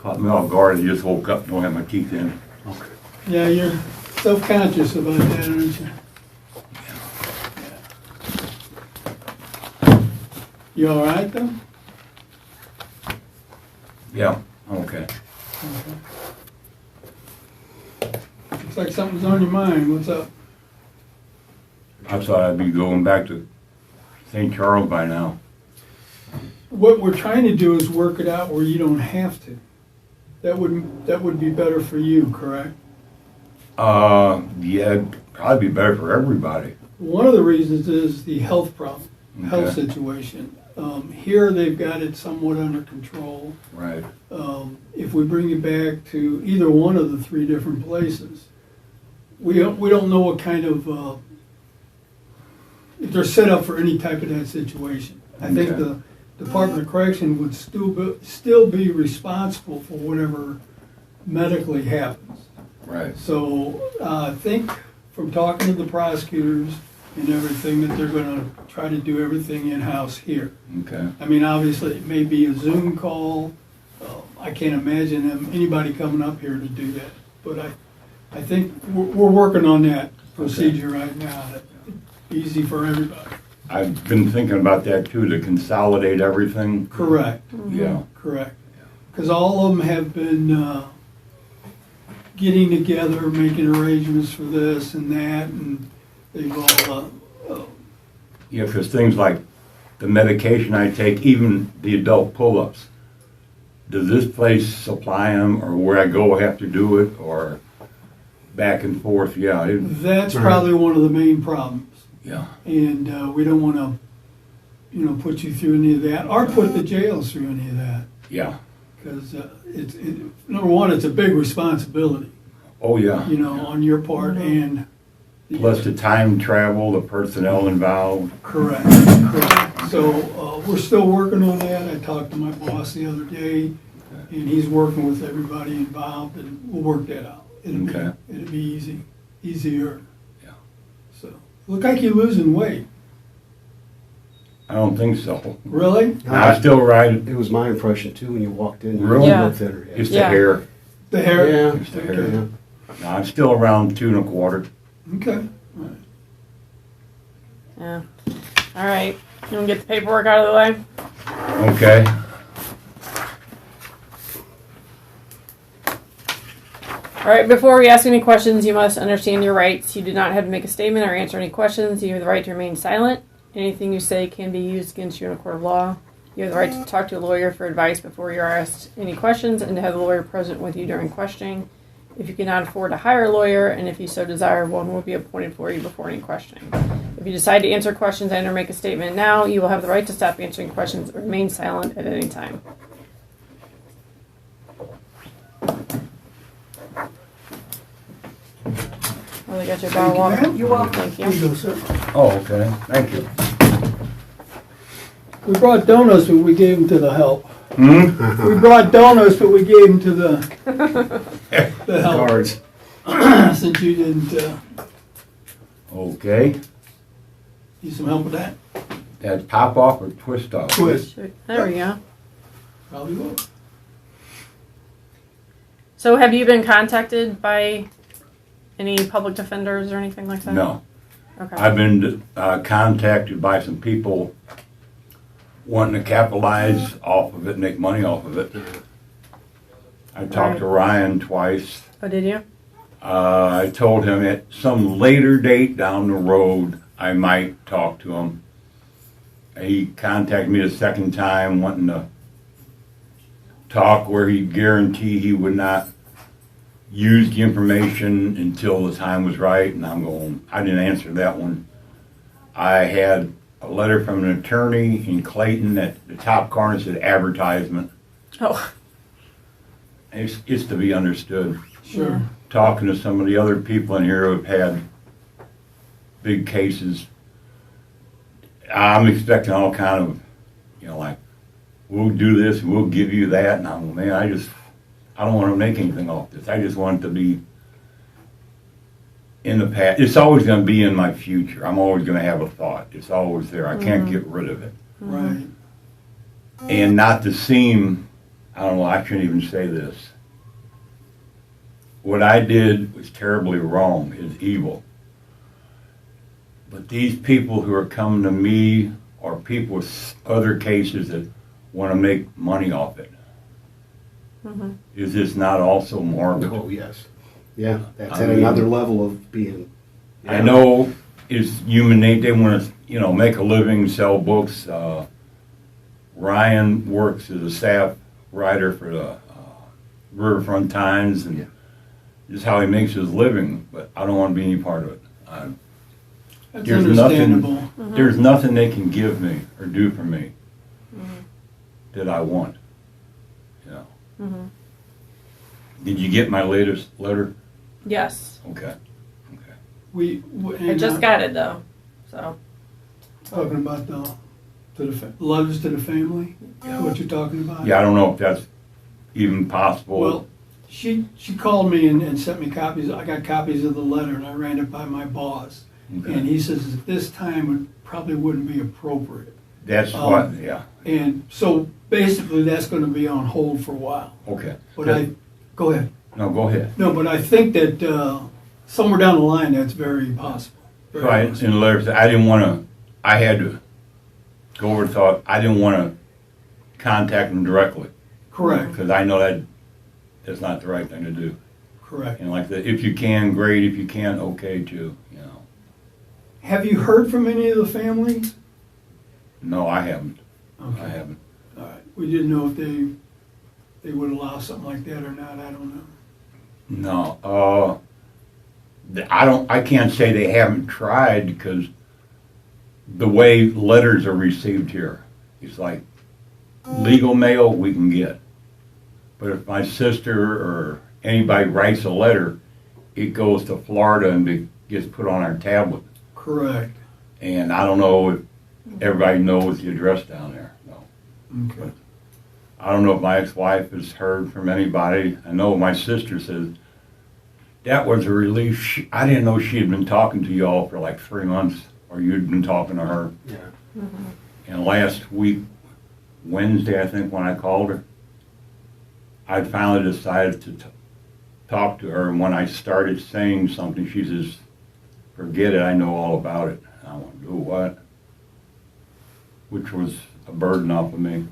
Caught me off guard. I just woke up and don't have my teeth in. Okay. Yeah, you're self-conscious about that, aren't you? You all right, though? Yeah, okay. Looks like something's on your mind. What's up? I thought I'd be going back to St. Charles by now. What we're trying to do is work it out where you don't have to. That would be better for you, correct? Yeah, it'd probably be better for everybody. One of the reasons is the health problem, health Okay. situation. Here they've got it somewhat under control. Right. If we bring it back to either one of the three different places, we don't know what kind of if they're set up for any type of that situation. I think Okay. the Department of Correction would still be responsible for whatever medically happens. Right. So I think from talking to the prosecutors and everything that they're going to try to do everything in-house here. Okay. I mean, obviously, it may be a Zoom call. I can't imagine anybody coming up here to do that. But I think we're working on that procedure right now. That's easy for everybody. I've been thinking about that too, to consolidate everything. Correct. Yeah. Correct. Because all of them have been getting together, making arrangements for this and that, and they've all, Yeah, because things like the medication I take, even the adult pull-ups, does this place supply them, or where I go I have to do it, or back and forth? Yeah. that's probably one of the main problems. Yeah. And we don't want to, put you through any of that, or put the jails through any of that. Yeah. Because number one, it's a big responsibility, Oh, yeah. on your part and. Plus the time travel, the personnel involved. Correct. So we're still working on that. I talked to my boss the other day, and he's working with everybody involved, and we'll work that out. It'll be easier. Yeah. So, look like you're losing weight. I don't think so. Really? I still ride. It was my impression too when you walked in. Really? You looked thinner. It's the hair. The hair? Yeah. It's the hair. Okay. No, I'm still around 2 1/4. Okay. All right. Yeah. All right. You want to get the paperwork out of the way? Okay. All right. Before we ask any questions, you must understand your rights. You do not have to make a statement or answer any questions. You have the right to remain silent. Anything you say can be used against you in a court of law. You have the right to talk to a lawyer for advice before you are asked any questions and to have the lawyer present with you during questioning. If you cannot afford to hire a lawyer, and if you so desire, one will be appointed for you before any questioning. If you decide to answer questions and or make a statement now, you will have the right to stop answering questions or remain silent at any time. Well, they got your bottle of water. You're welcome. Thank Here you you. go, sir. Oh, okay. Thank you. We brought donuts, but we gave them to the help. Hmm? We brought donuts, but we gave them to the help. Cards. Since you didn't Okay. need some help with that. That's pop off or twist off? Twist. There we go. Probably will. So have you been contacted by any public defenders or anything like that? No. Okay. I've been contacted by some people wanting to capitalize off of it, make money off of it. I talked to Ryan twice. Oh, did you? I told him at some later date down the road I might talk to him. He contacted me the second time wanting to talk where he guaranteed he would not use the information until the time was right, and I'm going, I didn't answer that one. I had a letter from an attorney in Clayton that the top corner said advertisement. Oh. It's to be understood. Sure. Talking to some of the other people in here who have had big cases, I'm expecting all kind of, like, we'll do this, we'll give you that, and I'm, man, I don't want to make anything off this. I just want it to be in the past. It's always going to be in my future. I'm always going to have a thought. It's always there. I can't get rid of it. Right. And not to seem I don't know, I shouldn't even say this. What I did was terribly wrong, is evil. But these people who are coming to me are people with other cases that want to make money off it. Mm-hmm. Is this not also morbid? Oh, yes. Yeah, that's I at mean- another level of being. I know it's human nature. They want to, make a living, sell books. Ryan works as a staff writer for the Riverfront Times, and Yeah. this is how he makes his living. But I don't want to be any part of it. That's There's understandable. There's nothing they can give me or do for me that I want. Mm-hmm. Did you get my latest letter? Yes. Okay. I just got it though. So. Talking about letters to the family. Yeah. What you're talking about? Yeah, I don't know if that's even possible. Well, she called me and sent me copies. I got copies of the letter, and I ran it by my boss. Okay. And he says at this time it probably wouldn't be appropriate. That's what. Yeah. And so basically that's going to be on hold for a while. Okay. But go ahead. No, go ahead. No, but I think that somewhere down the line that's very possible. Very Right, possible. in the letters, I didn't want to, I had to go over thought, I didn't want to contact them directly, Correct. because I know that's not the right thing to do. Correct. And like that, if you can, great, if you can't, okay too, Have you heard from any of the families? No, I haven't, Okay. I haven't. All right. We didn't know if they would allow something like that or not. I don't know. No, I can't say they haven't tried, because the way letters are received here, it's like legal mail we can get. But if my sister or anybody writes a letter, it goes to Florida and it gets put on our tablet. Correct. And I don't know if everybody knows the address down there. No. Okay. I don't know if my ex-wife has heard from anybody. I know my sister says, that was a relief. I didn't know she had been talking to y'all for like 3 months, or you'd been talking to her. Yeah. And last week, Wednesday, I think, when I called her, I finally decided to talk to her. And when I started saying something, she says, forget it, I know all about it. And I went, do what? Which was a burden off of me.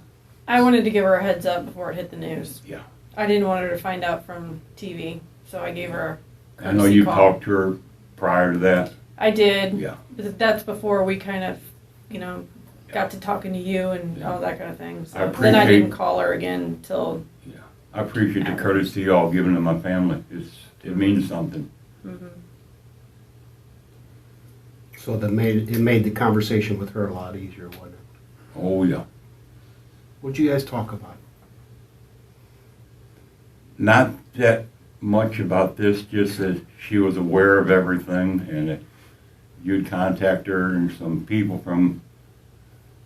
I wanted to give her a heads up before it hit the news. Yeah. I didn't want her to find out from TV, so I gave her a I know courtesy you call. talked to her prior to that. I did. Yeah. But that's before we kind of, got to talking to you and Yeah. all that kind of thing. So I then I appreciate- didn't call her again until. Yeah. I appreciate the courtesy y'all giving to my family. It means something. Mm-hmm. So it made the conversation with her a lot easier, wasn't it? Oh, yeah. What'd you guys talk about? Not that much about this, just that she was aware of everything, and that you'd contact her, and some people from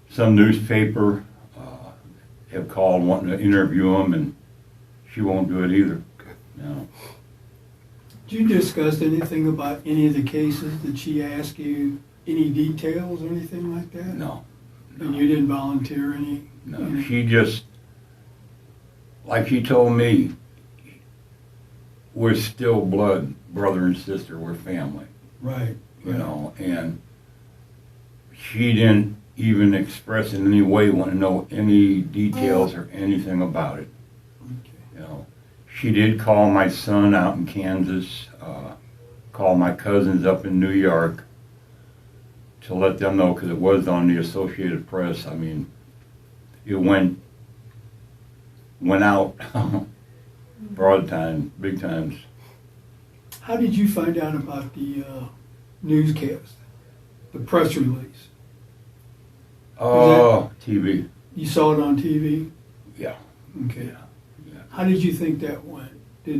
some newspaper have called wanting to interview them, and she won't do it either. Okay. No. Did you discuss anything about any of the cases? Did she ask you any details or anything like that? No. And you didn't volunteer any? No. She just, like she told me, we're still blood, brother and sister, we're family. Right. And she didn't even express in any way want to know any details or anything about it. Okay. She did call my son out in Kansas, call my cousins up in New York to let them know, because it was on the Associated Press. I mean, it went out broad time, big times. How did you find out about the newscast, the press release? Oh, TV. You saw it on TV? Yeah. Okay. Yeah. How did you think that went? I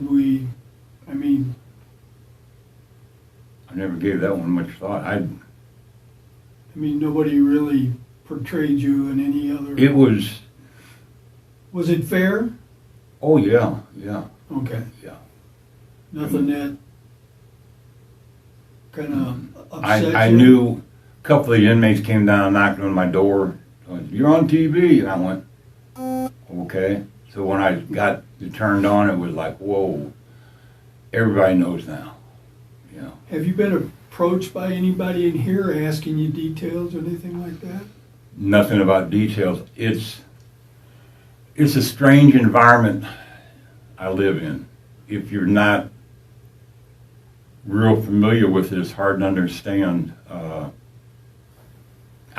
never gave that one much thought. Nobody really portrayed you in any other... It was, Was it fair? oh yeah. Okay. Yeah. Nothing that kind of upset you? I knew a couple of the inmates came down knocking on my door. You're on TV. And I went, okay. So when I got it turned on, it was like, whoa, everybody knows now, you know. Have you been approached by anybody in here asking you details or anything like that? Nothing about details. It's a strange environment I live in. If you're not real familiar with it, it's hard to understand.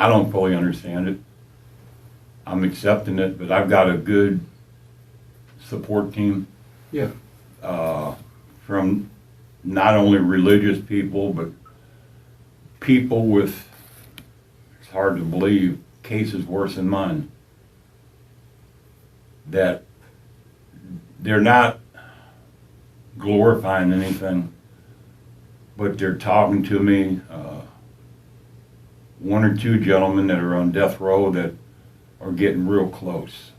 I don't fully understand it. I'm accepting it, but I've got a good support team. Yeah. From not only religious people, but people with, it's hard to believe, cases worse than mine. That they're not glorifying anything, but they're talking to me. One or two gentlemen that are on death row that are getting real close.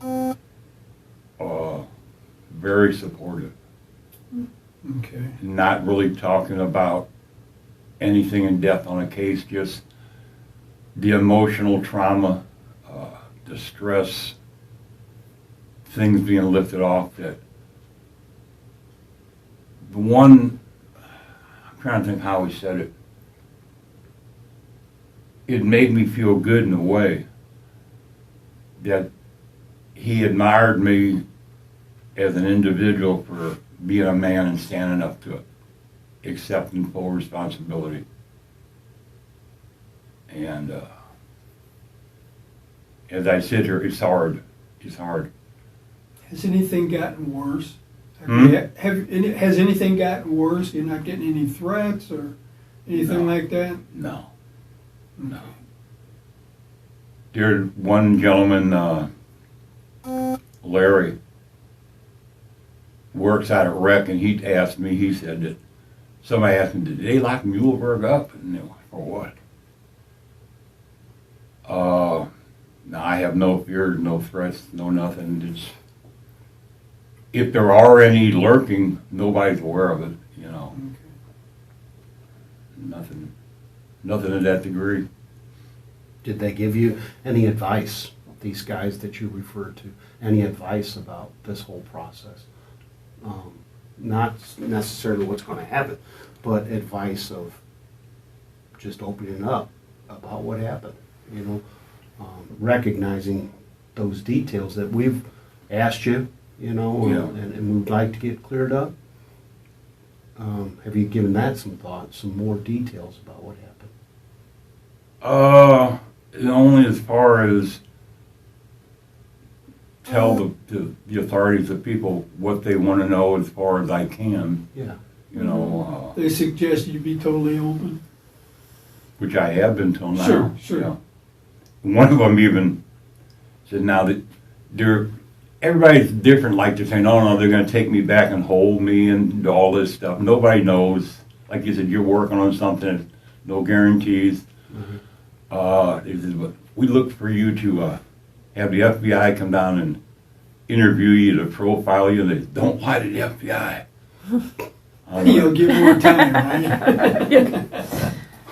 Very supportive. Okay. Not really talking about anything in depth on a case, just the emotional trauma, the stress, things being lifted off. That the one, I'm trying to think how he said it. It made me feel good in a way that he admired me as an individual for being a man and standing up to it, accepting full responsibility. And as I sit here, it's hard. It's hard. Has anything gotten worse? Hmm? Has anything gotten worse? You're not getting any threats or anything No. like that? No. No. There's one gentleman, Larry, works out at Rec, and he asked me, he said that somebody asked him, did they lock Muehlberg up? And they went, for what? No, I have no fear, no threats, no nothing. It's, if there are any lurking, nobody's aware of it, you know. Okay. Nothing to that degree. Did they give you any advice, these guys that you referred to, any advice about this whole process? Not necessarily what's going to happen, but advice of just opening up about what happened, you know, recognizing those details that we've asked you, you know, Yeah. and we'd like to get cleared up. Have you given that some thought, some more details about what happened? Only as far as tell the authorities, the people, what they want to know as far as I can, Yeah. you know, They suggest you be totally open. which I have been till now. Sure, sure. Yeah. One of them even said now that everybody's different, like they're saying, oh no, they're going to take me back and hold me and do all this stuff. Nobody knows. Like you said, you're working on something, no guarantees. They said, "But we look for you to have the FBI come down and interview you, to profile you. They don't lie to the FBI. You'll get more time, right?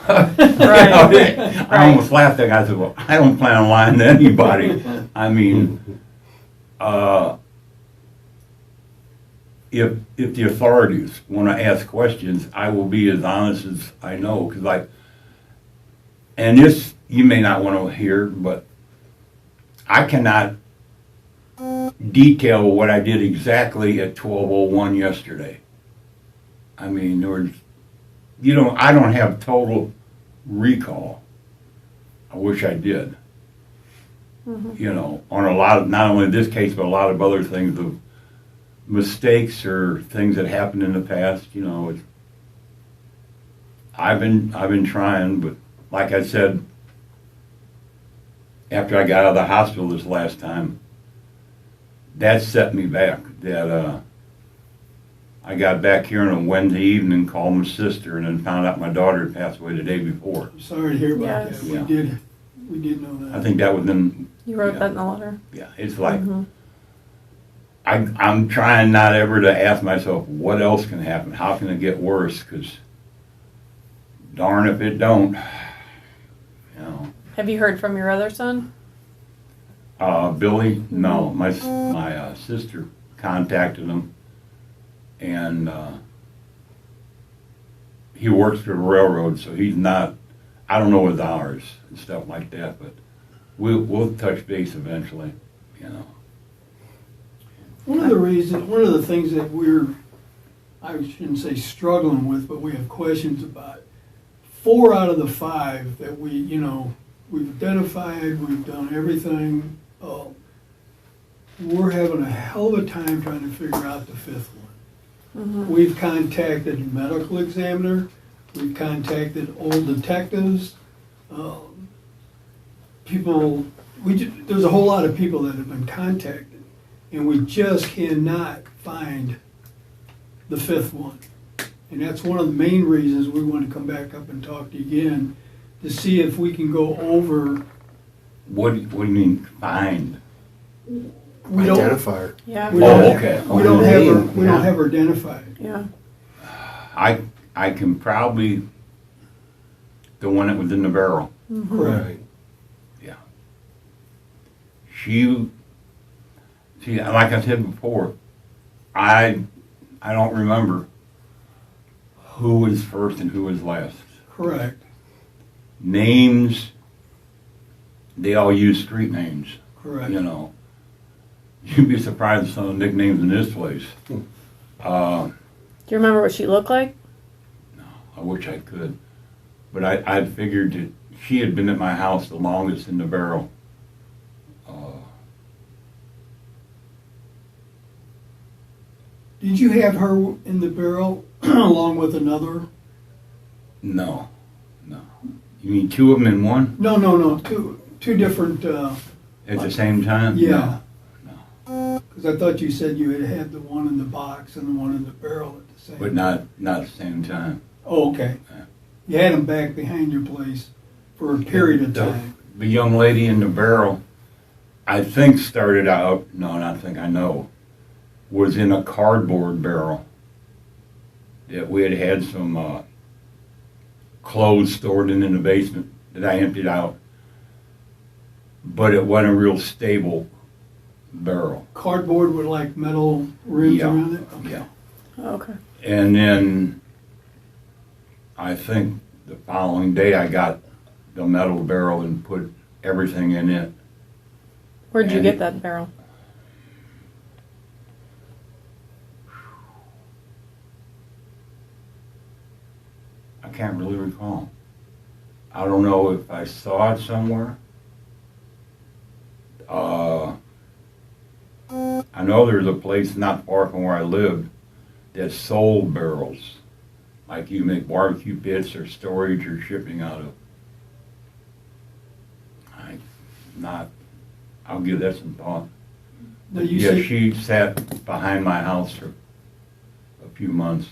Right. I almost laughed at that. I said, well, I don't plan on lying to anybody. I mean, if the authorities want to ask questions, I will be as honest as I know. Because and this you may not want to hear, but I cannot detail what I did exactly at 12:01 yesterday. I mean, I don't have total recall. I wish I did. You know, on a lot of, not only this case, but a lot of other things, the mistakes or things that happened in the past, you know, I've been trying, but like I said, after I got out of the hospital this last time, that set me back. That I got back here on a Wednesday evening, called my sister, and then found out my daughter had passed away the day before. I'm sorry to hear about Yes. that. Yeah. We did know that. I think that was in. You wrote Yeah. that in the letter. Yeah, it's like I'm trying not ever to ask myself what else can happen. How can it get worse? Because darn if it don't. You know. Have you heard from your other son? Billy, no, my sister contacted him, and he works for the railroad, so he's not. I don't know his hours and stuff like that, but we'll touch base eventually, you know. One of the things that I shouldn't say struggling with, but we have questions about. 4 out of the 5 that we've identified, we've done everything. We're having a hell of a time trying to figure out the 5th one. Mm-hmm. We've contacted a medical examiner, we've contacted old detectives, there's a whole lot of people that have been contacted, and we just cannot find the 5th one. And that's one of the main reasons we want to come back up and talk to you again, to see if we can go over. What do you mean find? We don't, Identifier. Yeah. we don't, okay. we don't have her, we Yeah. don't have her identified. Yeah. I can probably the one that was in the barrel. Mm-hmm. Correct. Yeah. See, like I said before, I don't remember who was first and who was last. Correct. Names, they all use street names. Correct. You know, you'd be surprised at some of the nicknames in this place. Do you remember what she looked like? I wish I could, but I figured that she had been at my house the longest in the barrel. Did you have her in the barrel along with another? No. You mean 2 of them in one No. Two different. at the same time? Yeah. No. Because I thought you said you had the one in the box and the one in the barrel at the same. But not at the same time. Oh, okay. Yeah. You had them back behind your place for a period of time. The young lady in the barrel, I think started out, no, not think, I know, was in a cardboard barrel that we had some clothes stored in the basement that I emptied out. But it wasn't a real stable barrel. Cardboard with like metal rims Yeah. around it? Okay. Yeah. Oh, okay. And then I think the following day I got the metal barrel and put everything in it. Where'd you And- get that barrel? I can't really recall. I don't know if I saw it somewhere. I know there's a place not far from where I lived that sold barrels, like you make barbecue pits or storage or shipping out of. I'll give that some thought. Now you Yeah, said, she sat behind my house for a few months.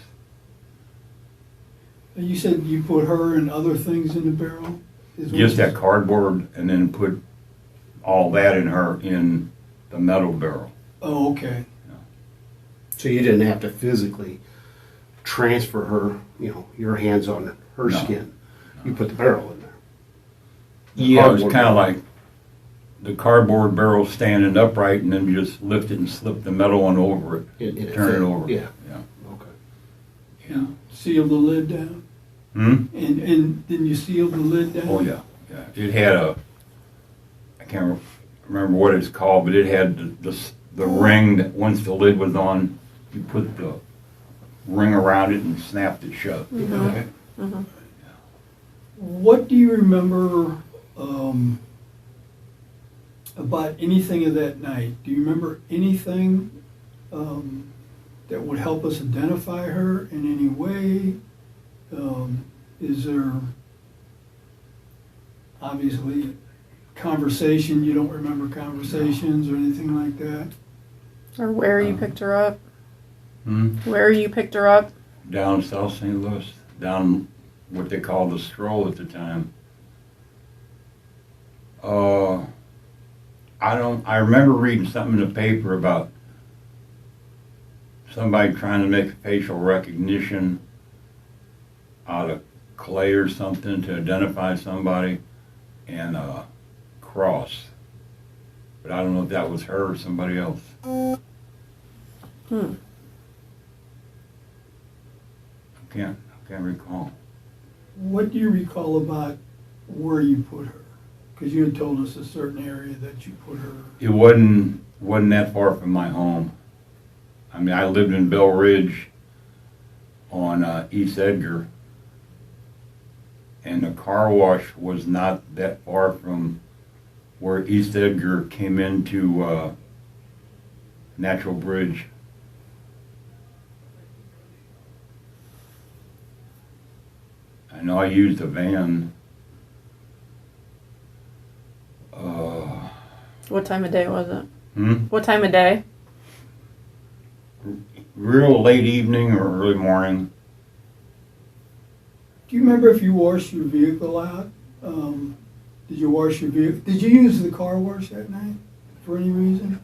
you said you put her and other things in the barrel? Is what Just you- that cardboard and then put all that in the metal barrel. Oh, okay. So you didn't have to physically transfer her, your hands on her No. skin. You put the barrel in there. Yeah, it was Cardboard kind of barrel. like the cardboard barrel standing upright and then you just lift it and slip the metal one over it. And it Turn fit. it over. Yeah. Yeah. Okay. Yeah. Seal the lid down? Hmm? And then you seal the lid down? Oh, yeah. Yeah. It had I can't remember what it's called, but it had the ring that once the lid was on, you put the ring around it and snapped it shut. Okay. Mm-hmm. What do you remember about anything of that night? Do you remember anything that would help us identify her in any way? Is there obviously conversation? You don't remember conversations or anything like that? Or where you picked her up? Hmm? Where you picked her up? Down South St. Louis, down what they called the stroll at the time. I remember reading something in the paper about somebody trying to make facial recognition out of clay or something to identify somebody and a cross. but I don't know if that was her or somebody else. Hmm. I can't recall. What do you recall about where you put her? Because you had told us a certain area that you put her. It wasn't that far from my home. I mean, I lived in Bell Ridge on East Edgar, and the car wash was not that far from where East Edgar came into Natural Bridge. I know I used a van. What time of day was it? Hmm? What time of day? Real late evening or early morning. Do you remember if you washed your vehicle out? Did you wash your vehicle? Did you use the car wash that night for any reason?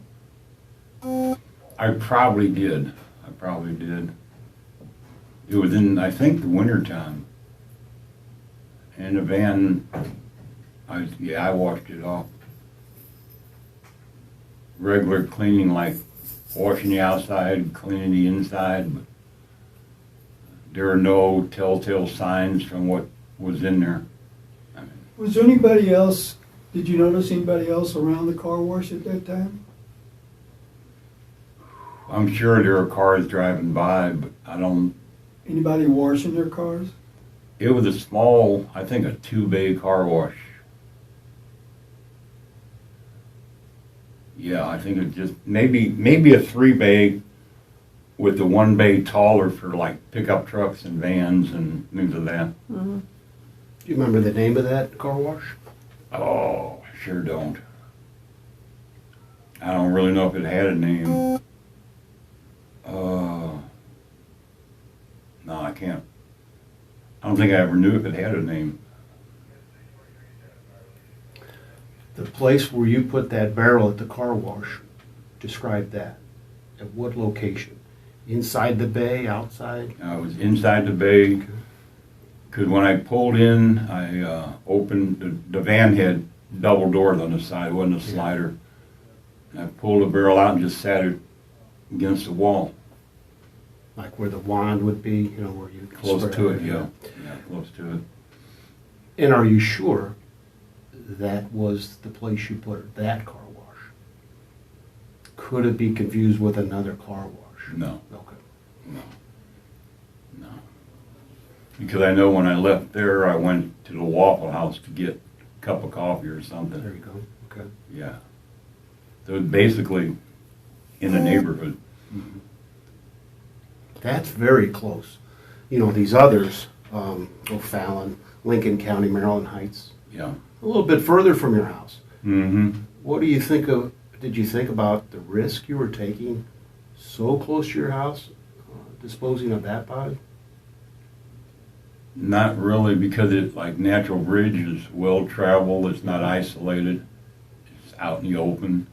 I probably did. It was in, I think, the winter time. And the van, I washed it off. Regular cleaning, like washing the outside, cleaning the inside, but there are no telltale signs from what was in there. I mean, Was there anybody else, did you notice anybody else around the car wash at that time? I'm sure there are cars driving by, but I don't. Anybody washing their cars? It was a small, I think, a 2-bay car wash. Yeah, I think it just maybe a 3-bay with the 1-bay taller for like pickup trucks and vans and things of that. Mm-hmm. Do you remember the name of that car wash? Oh, I sure don't. I don't really know if it had a name. No, I can't. I don't think I ever knew if it had a name. The place where you put that barrel at the car wash, describe that. At what location? Inside the bay, outside? I was inside the bay, because when I pulled in, I opened, the van had double doors on the side, it wasn't a slider. And I pulled the barrel out and just sat it against the wall. Like where the wand would be, you know, where you Close spread to it, everything yeah. out. Yeah, close to it. And are you sure that was the place you put it, that car wash? Could it be confused with another car wash? No, Okay. no. Because I know when I left there, I went to the Waffle House to get a cup of coffee or There something. you go. Okay. Yeah. So it was basically in the neighborhood. That's very close. You know, these others, O'Fallon, Lincoln County, Maryland Heights, Yeah. a little bit further from your house. Mm-hmm. What do you think of, did you think about the risk you were taking so close to your house, disposing of that body? Not really, because it, like Natural Bridge is well traveled, it's not isolated, it's out in the open.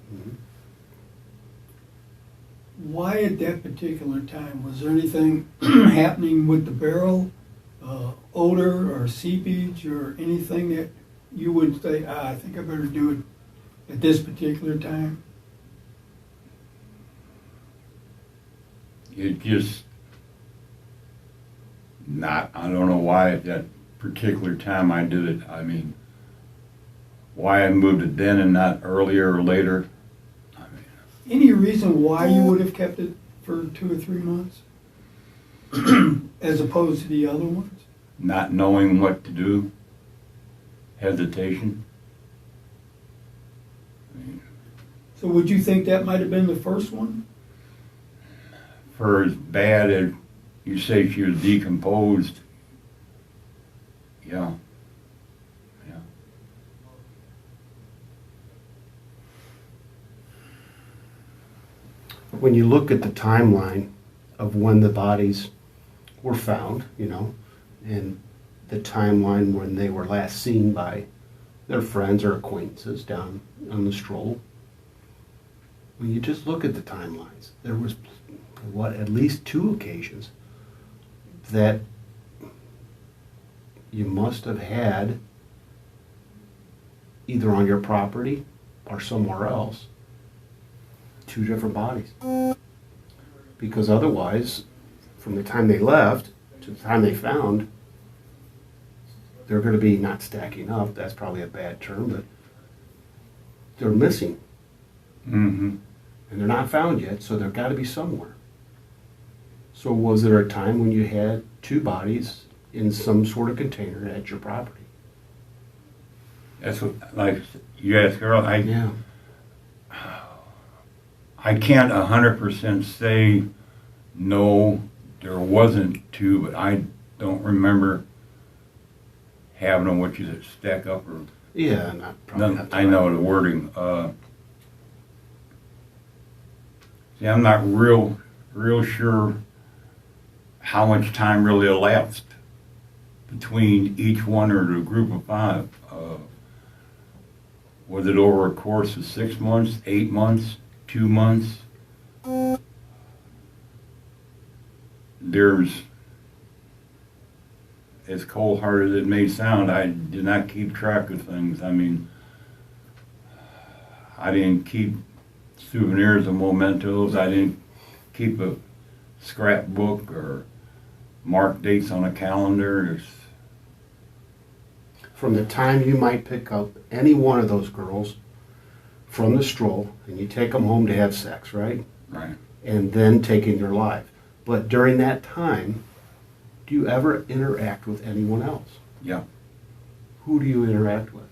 Why at that particular time? Was there anything happening with the barrel, odor or seepage or anything that you would say, I think I better do it at this particular time? It just not, I don't know why at that particular time I did it. I mean, why I moved it then and not earlier or later. I mean, Any reason why you would have kept it for 2 or 3 months as opposed to the other ones? not knowing what to do, hesitation. I mean, So would you think that might have been the first one? for as bad as you say she was decomposed, yeah. Yeah. When you look at the timeline of when the bodies were found, you know, and the timeline when they were last seen by their friends or acquaintances down on the stroll, when you just look at the timelines, there was, at least 2 occasions that you must have had either on your property or somewhere else two different bodies. Because otherwise, from the time they left to the time they found, they're going to be not stacking up. That's probably a bad term, but they're missing. Mm-hmm. And they're not found yet, so they've got to be somewhere. So was there a time when you had two bodies in some sort of container at your property? That's what, like you asked Earl, Yeah. I can't 100% say no, there wasn't two, but I don't remember having them, what you said, stack up or. Yeah, probably not. I know the wording. See, I'm not real sure how much time really elapsed between each one or the group of five. Was it over a course of 6 months, 8 months, 2 months? There's, as cold-hearted as it may sound, I did not keep track of things. I mean, I didn't keep souvenirs and mementos. I didn't keep a scrapbook or mark dates on a calendar. From the time you might pick up any one of those girls from the stroll and you take them home to have sex, right? Right. And then taking their life. But during that time, do you ever interact with anyone else? Yeah. Who do you interact with?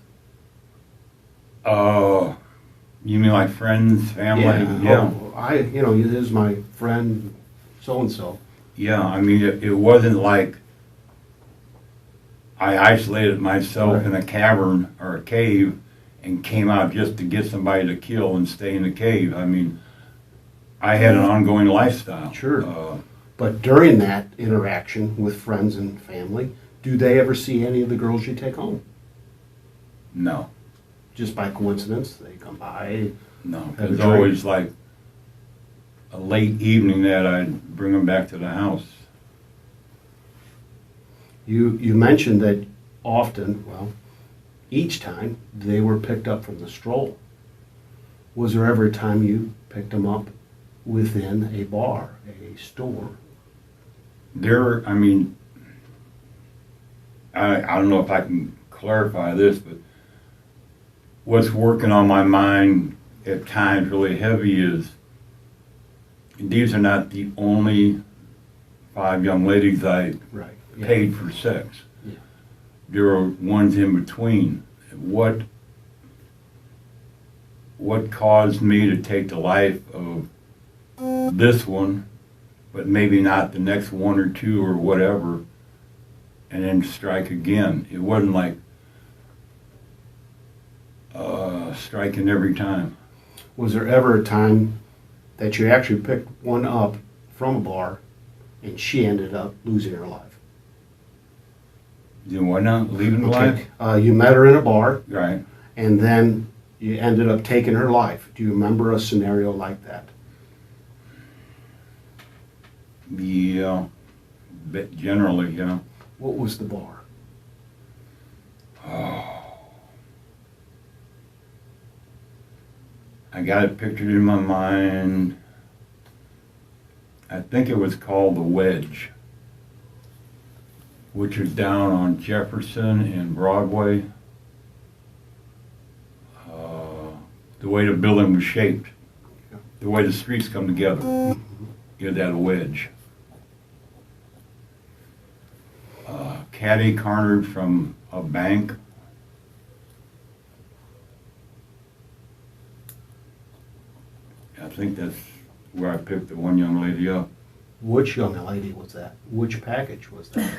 You mean like friends, family? Yeah. Oh, this is my friend so-and-so. Yeah, I mean, it wasn't like I isolated myself in a cavern or a cave and came out just to get somebody to kill and stay in the cave. I mean, I had an ongoing lifestyle. Sure. But during that interaction with friends and family, do they ever see any of the girls you take home? No. Just by coincidence, they come by. No, Have a because drink. always like a late evening that I'd bring them back to the house. You mentioned that often, well, each time they were picked up from the stroll. Was there ever a time you picked them up within a bar, a store? I mean, I don't know if I can clarify this, but what's working on my mind at times really heavy is these are not the only 5 young ladies I Right. Yeah. paid for sex. Yeah. There are ones in between. What caused me to take the life of this one, but maybe not the next 1 or 2 or whatever, and then strike again? It wasn't like striking every time. Was there ever a time that you actually picked one up from a bar and she ended up losing her life? You know, why not? Leaving the life? You met her in a bar Right. and then you ended up taking her life. Do you remember a scenario like that? Yeah. But generally, yeah. What was the bar? I got it pictured in my mind. I think it was called the Wedge, which is down on Jefferson and Broadway. The way the building was shaped, the way the streets come together, you had that wedge. Caddy cornered from a bank. I think that's where I picked the one young lady up. Which young lady was that? Which package was that?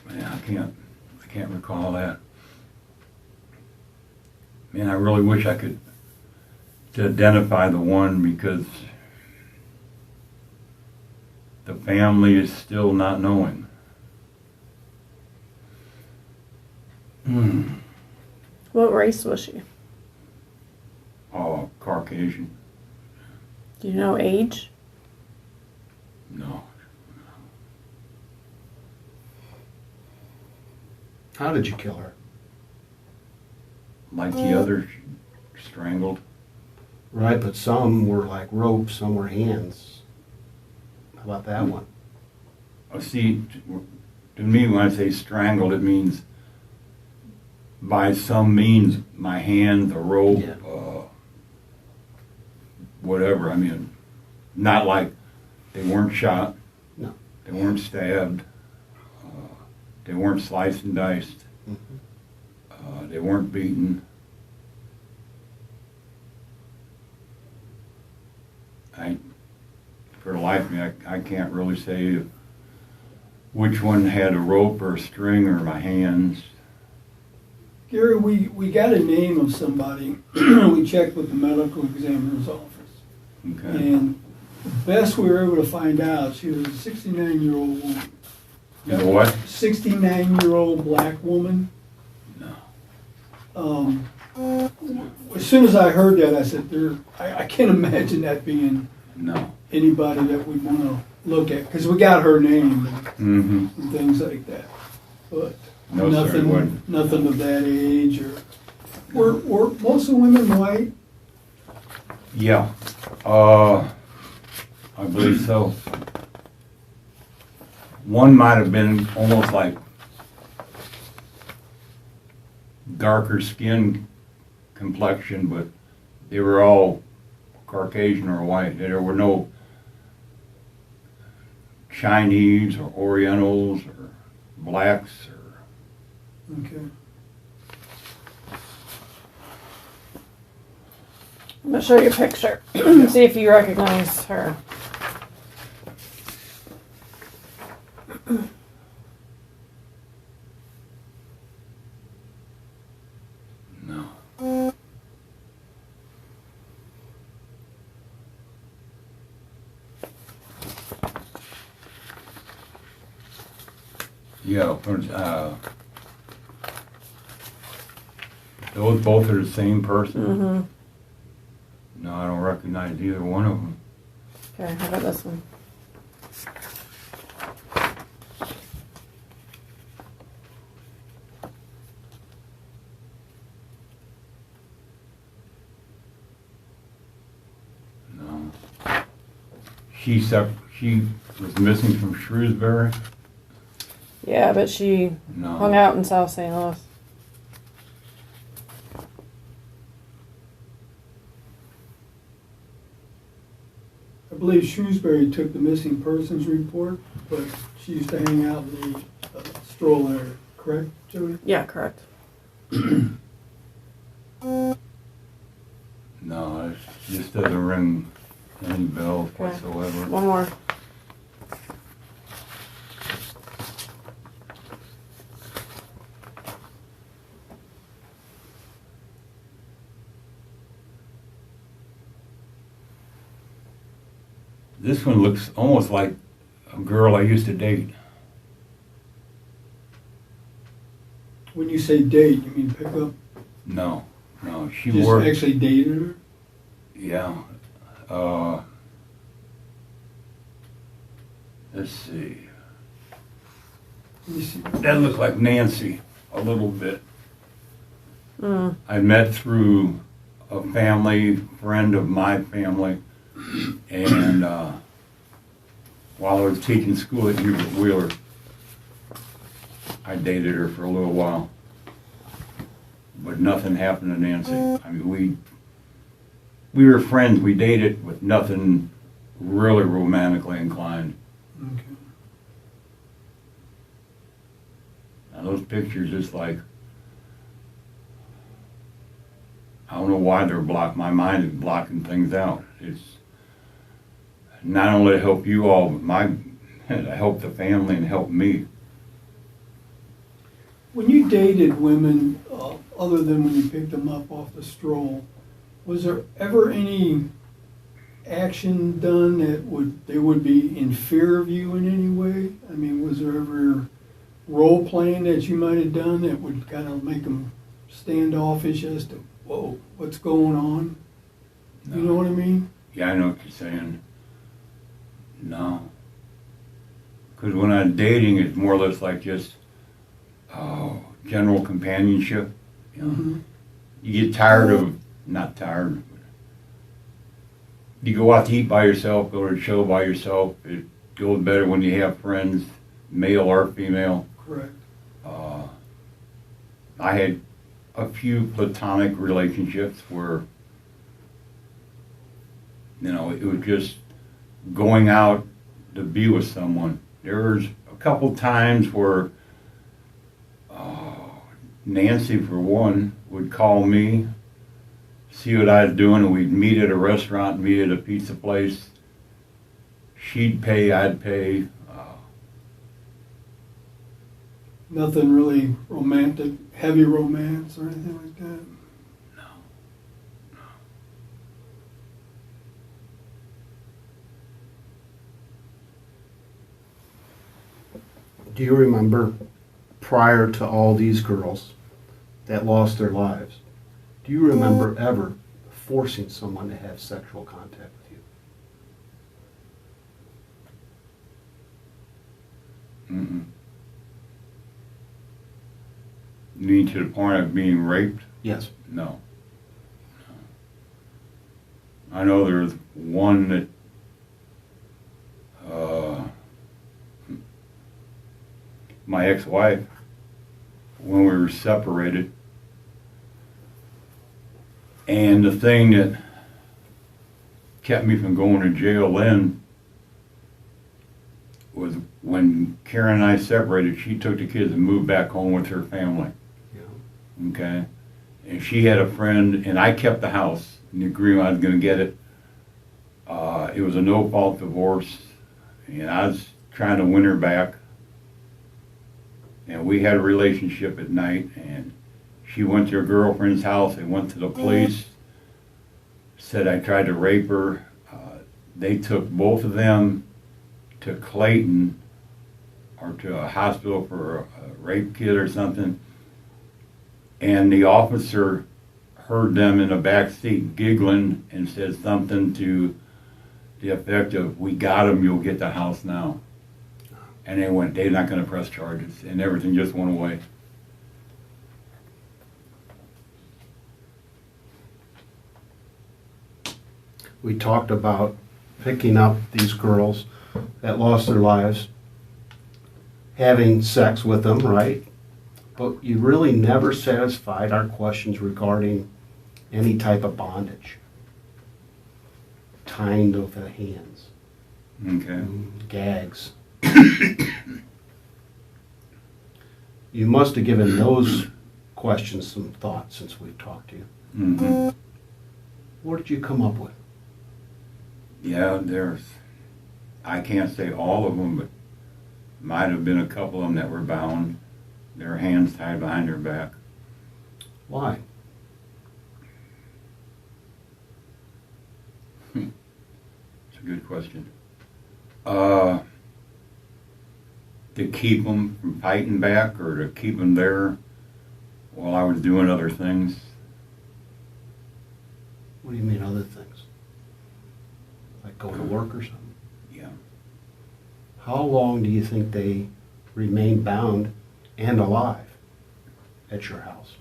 Man, I can't recall that. Man, I really wish I could to identify the one, because the family is still not knowing. What race was she? Oh, Caucasian. Do you know age? No. How did you kill her? like the other strangled. Right, but some were like ropes, some were hands. How about that one? Oh, see, to me, when I say strangled, it means by some means, my hand, the rope, Yeah. whatever. I mean, not like they weren't shot, No. they weren't stabbed, they weren't sliced and diced, they weren't beaten. For the life of me, I can't really say which one had a rope or a string or my hands. Gary, we got a name of somebody. We checked with the medical examiner's office. Okay. And the best we were able to find out, she was a 69-year-old woman. You know what? 69-year-old black woman. No. As soon as I heard that, I said, I can't imagine that being No. anybody that we'd want to look at, because we got her name Mm-hmm. and things like that. But No, sir, it wasn't. nothing of that age. Or were most of the women white? Yeah. I believe so. One might have been almost like darker skin complexion, but they were all Caucasian or white. There were no Chinese or Orientals or blacks or. Okay. I'm gonna show you a picture. See if you recognize her. No. Yeah, those both are the same person? Mm-hmm. No, I don't recognize either one of them. Okay, how about this one? No. She was missing from Shrewsbury? Yeah, but she No. hung out in South St. Louis. I believe Shrewsbury took the missing persons report, but she used to hang out in the stroll area, correct, Jody? Yeah, correct. No, it just doesn't ring any bells Okay. whatsoever. One more. This one looks almost like a girl I used to date. When you say date, you mean pick up? No, she Just wore. actually dated her? Yeah. Let's see. Let me see. That looked like Nancy a little bit. Mm. I met through a family friend of my family, and while I was teaching school at Hubert Wheeler, I dated her for a little while. But nothing happened to Nancy. I mean, we were friends. We dated, but nothing really romantically inclined. Okay. Now those pictures, it's like, I don't know why they're blocked. My mind is blocking things out. It's not only to help you all, but to help the family and help me. When you dated women, other than when you picked them up off the stroll, was there ever any action done that they would be in fear of you in any way? I mean, was there ever role playing that you might have done that would kind of make them standoffish as to, whoa, what's going on? No. You know what I mean? Yeah, I know what you're saying. No. Because when I'm dating, it's more or less like just general companionship. You know? Mm-hmm. you get tired of, not tired, you go out to eat by yourself, go to a show by yourself. It goes better when you have friends, male or female. Correct. I had a few platonic relationships where, you know, it was just going out to be with someone. There was a couple times where Nancy, for one, would call me, see what I was doing, and we'd meet at a restaurant, meet at a pizza place. She'd pay, I'd pay. Nothing really romantic, heavy romance or anything like that. Do you remember, prior to all these girls that lost their lives, do you remember ever forcing someone to have sexual contact with you? Mm-mm. You mean to the point of being raped? Yes. No. I know there's one that my ex-wife, when we were separated, and the thing that kept me from going to jail then was when Karen and I separated, she took the kids and moved back home with her family. Yeah. Okay? And she had a friend, and I kept the house in the agreement I was going to get it. It was a no-fault divorce, and I was trying to win her back. And we had a relationship at night, and she went to her girlfriend's house. They went to the police, said I tried to rape her. They took both of them to Clayton or to a hospital for a rape kit or something. And the officer heard them in the back seat giggling and said something to the effect of, "We got him, you'll get the house now." And they went, they're not going to press charges, and everything just went away. We talked about picking up these girls that lost their lives, having sex with them, right? But you really never satisfied our questions regarding any type of bondage, tying of the hands, Okay. gags. You must have given those questions some thought since we've talked to you. Mm-hmm. What did you come up with? Yeah, I can't say all of them, but might have been a couple of them that were bound, their hands tied behind their back. Why? It's a good question. To keep them from fighting back, or to keep them there while I was doing other things. What do you mean other things? Like go to work or something? Yeah. How long do you think they remained bound and alive at your house?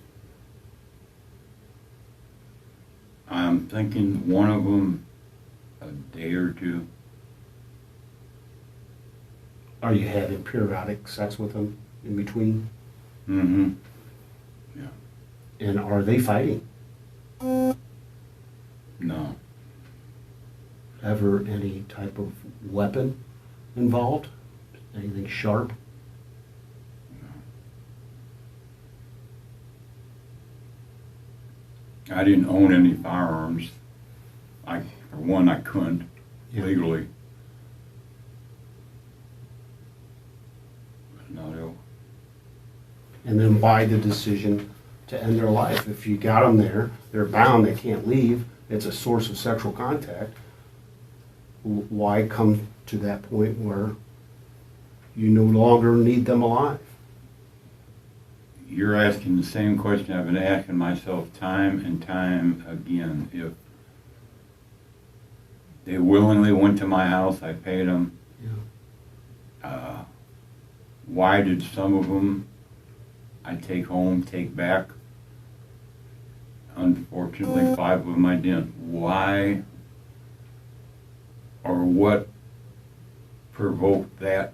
I'm thinking one of them a day or two. Are you having periodic sex with them in between? Mm-hmm. And are they fighting? No. Ever any type of weapon involved? Anything sharp? I didn't own any firearms. For one, I couldn't legally. Not ill. And then why the decision to end their life? If you got them there, they're bound, they can't leave, it's a source of sexual contact. Why come to that point where you no longer need them alive? You're asking the same question I've been asking myself time and time again. If they willingly went to my house, I paid them. Yeah. Why did some of them I take home, take back? Unfortunately, 5 of them I didn't. Why or what provoked that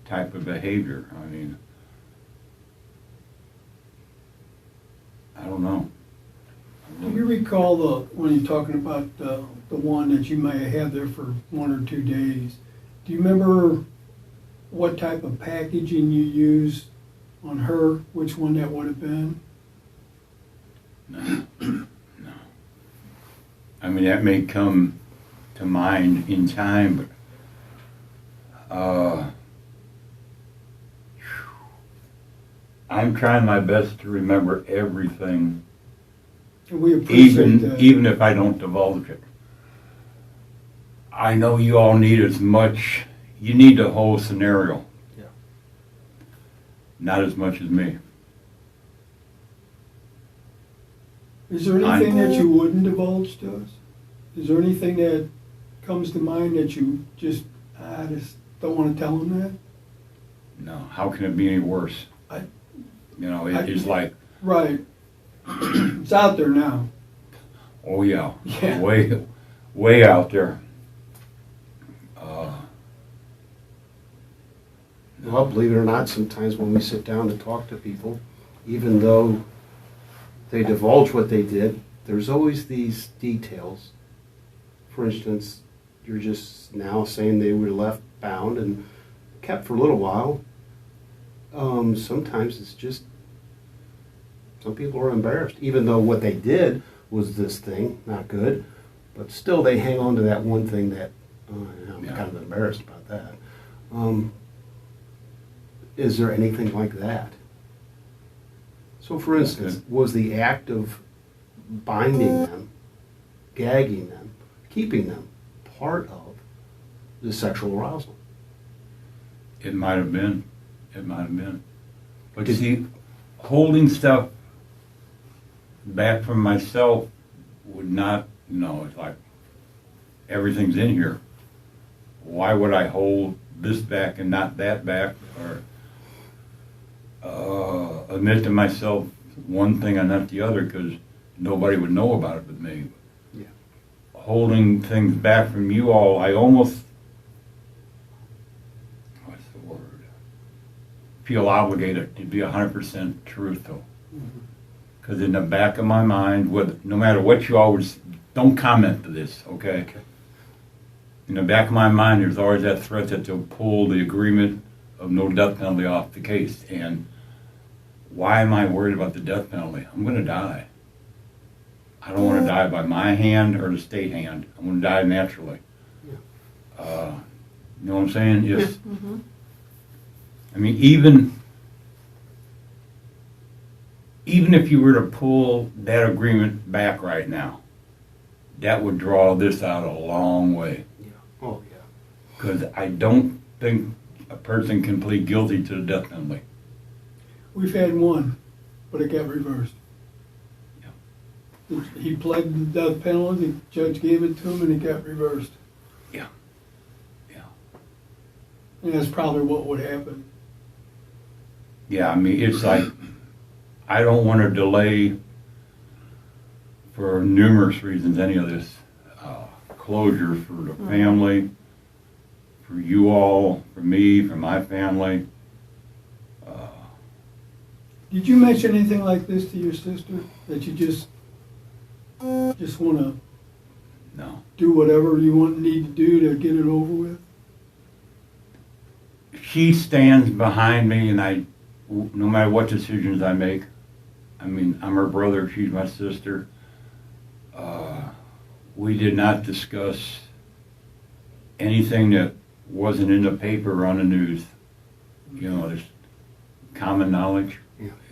type of behavior? I mean, I don't know. Do you recall when you're talking about the one that you may have had there for 1 or 2 days, do you remember what type of packaging you used on her, which one that would have been? No. I mean, that may come to mind in time, but I'm trying my best to remember everything, And we appreciate that. even if I don't divulge it. I know you all need as much. You need the whole scenario. Yeah. Not as much as me. Is there anything that you wouldn't divulge to us? Is there anything that comes to mind that you just don't want to tell them that? No. How can it be any worse? It's like, Right. It's out there now. oh yeah, Yeah. way out there. Well, believe it or not, sometimes when we sit down to talk to people, even though they divulge what they did, there's always these details. For instance, you're just now saying they were left bound and kept for a little while. Sometimes it's just, some people are embarrassed, even though what they did was this thing, not good, but still they hang on to that one thing that, I'm Yeah. kind of embarrassed about that. Is there anything like that? So for instance, was the act of binding them, gagging them, keeping them part of the sexual arousal? It might have been. But you see, holding stuff back from myself would not, it's like everything's in here. Why would I hold this back and not that back, or admit to myself one thing and not the other, because nobody would know about it but me. Yeah. Holding things back from you all, I almost, what's the word? Feel obligated to be 100% truthful. Because in the back of my mind, no matter what you always, don't comment to this, okay? In the back of my mind, there's always that threat that they'll pull the agreement of no death penalty off the case. And why am I worried about the death penalty? I'm going to die. I don't want to die by my hand or the state hand. I'm going to die naturally. Yeah. You know what I'm saying? Yes. Mm-hmm. I mean, even if you were to pull that agreement back right now, that would draw this out a long way. Yeah. Oh, yeah. Because I don't think a person can plead guilty to the death penalty. We've had one, but it got reversed. He pled the death penalty, the judge gave it to him, and it got reversed. Yeah. And that's probably what would happen. Yeah, I mean, it's like, I don't want to delay for numerous reasons any of this. Closure for the family, for you all, for me, for my family. Did you mention anything like this to your sister? That you just want to No. do whatever you need to do to get it over with? She stands behind me, and no matter what decisions I make, I mean, I'm her brother, she's my sister. We did not discuss anything that wasn't in the paper or on the news. There's common knowledge.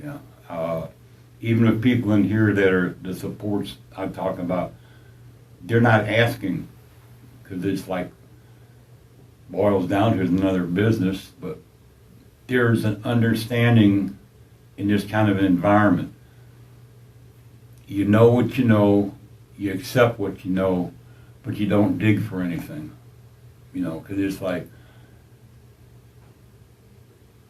Yeah. Even the people in here that are the supports I'm talking about, they're not asking, because it's like, boils down to another business, but there's an understanding in this kind of an environment. You know what you know, you accept what you know, but you don't dig for anything. Because it's like,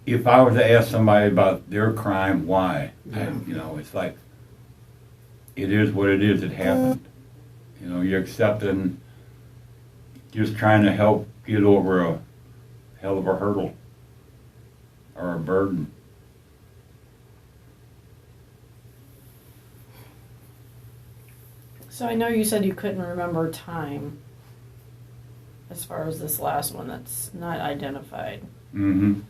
if I were to ask somebody about their crime, why? Yeah. It's like, it is what it is. It happened. You know, you're accepting, just trying to help get over a hell of a hurdle or a burden. So I know you said you couldn't remember time as far as this last one that's not identified. Mm-hmm.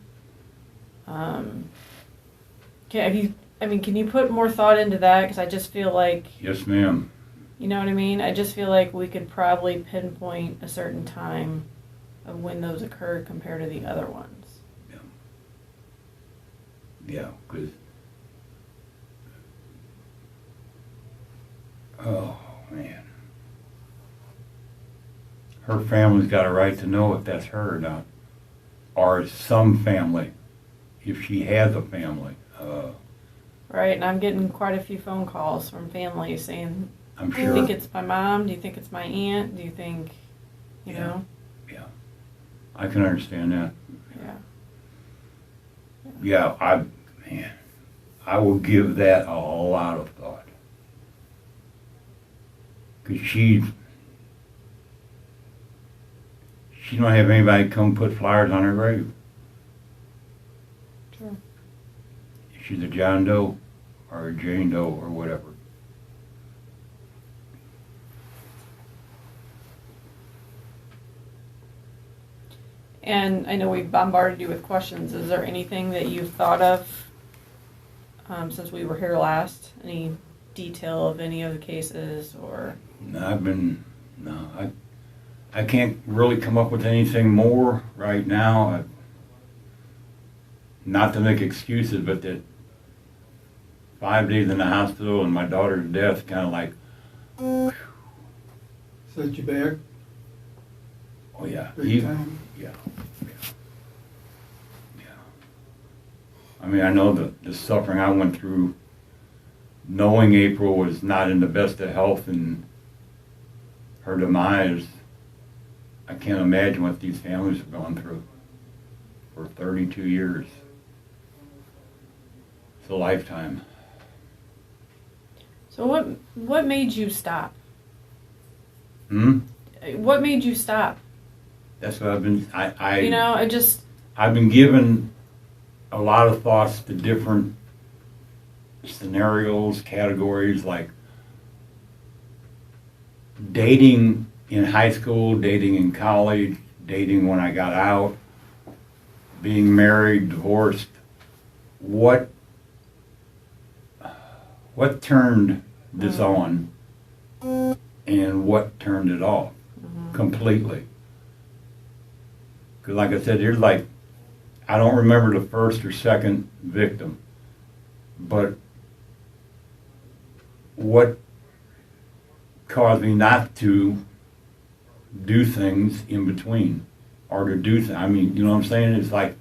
Can you put more thought into that? Because I just feel like, Yes, ma'am. you know what I mean? I just feel like we could probably pinpoint a certain time of when those occurred compared to the other ones. Yeah, because, oh, man. Her family's got a right to know if that's her or not. Or some family, if she has a family. Right, and I'm getting quite a few phone calls from families saying, I'm do you sure. think it's my mom? Do you think it's my aunt? Do you think, you Yeah. know? Yeah, I can understand that. Yeah. Yeah, I will give that a lot of thought. Because she don't have anybody come put flowers on her grave. Sure. She's a John Doe or a Jane Doe or whatever. And I know we've bombarded you with questions. Is there anything that you've thought of since we were here last? Any detail of any of the cases or? I can't really come up with anything more right now. Not to make excuses, but that 5 days in the hospital and my daughter's death kind of like, Set you back oh yeah, big time. yeah. I mean, I know the suffering I went through, knowing April was not in the best of health and her demise. I can't imagine what these families have gone through for 32 years. It's a lifetime. So what made you stop? Hmm? What made you stop? That's what I've been. I've been given a lot of thoughts to different scenarios, categories, like dating in high school, dating in college, dating when I got out, being married, divorced. What turned this on and what turned it off completely? Because like I said, there's like, I don't remember the first or second victim, but what caused me not to do things in between or to do things? I mean, you know what I'm saying? It's like,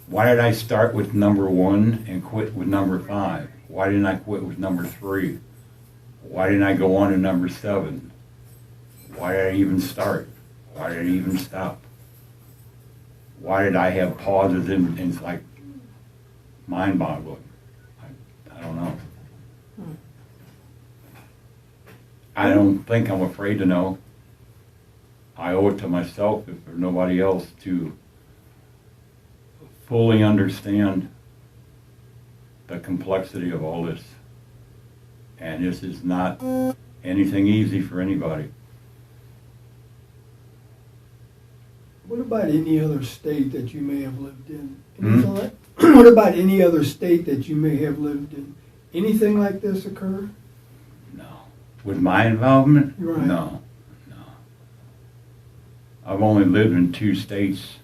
why did I start with number 1 and quit with number 5? Why didn't I quit with number 3? Why didn't I go on to number 7? Why did I even start? Why did I even stop? Why did I have pauses and it's like mind-boggling? I don't know. I don't think I'm afraid to know. I owe it to myself, if there's nobody else, to fully understand the complexity of all this. And this is not anything easy for anybody. What about any other state that you may have lived in? What about any other state that you may have lived in? Anything like this occur? No. With my involvement? Right. No. I've only lived in 2 states,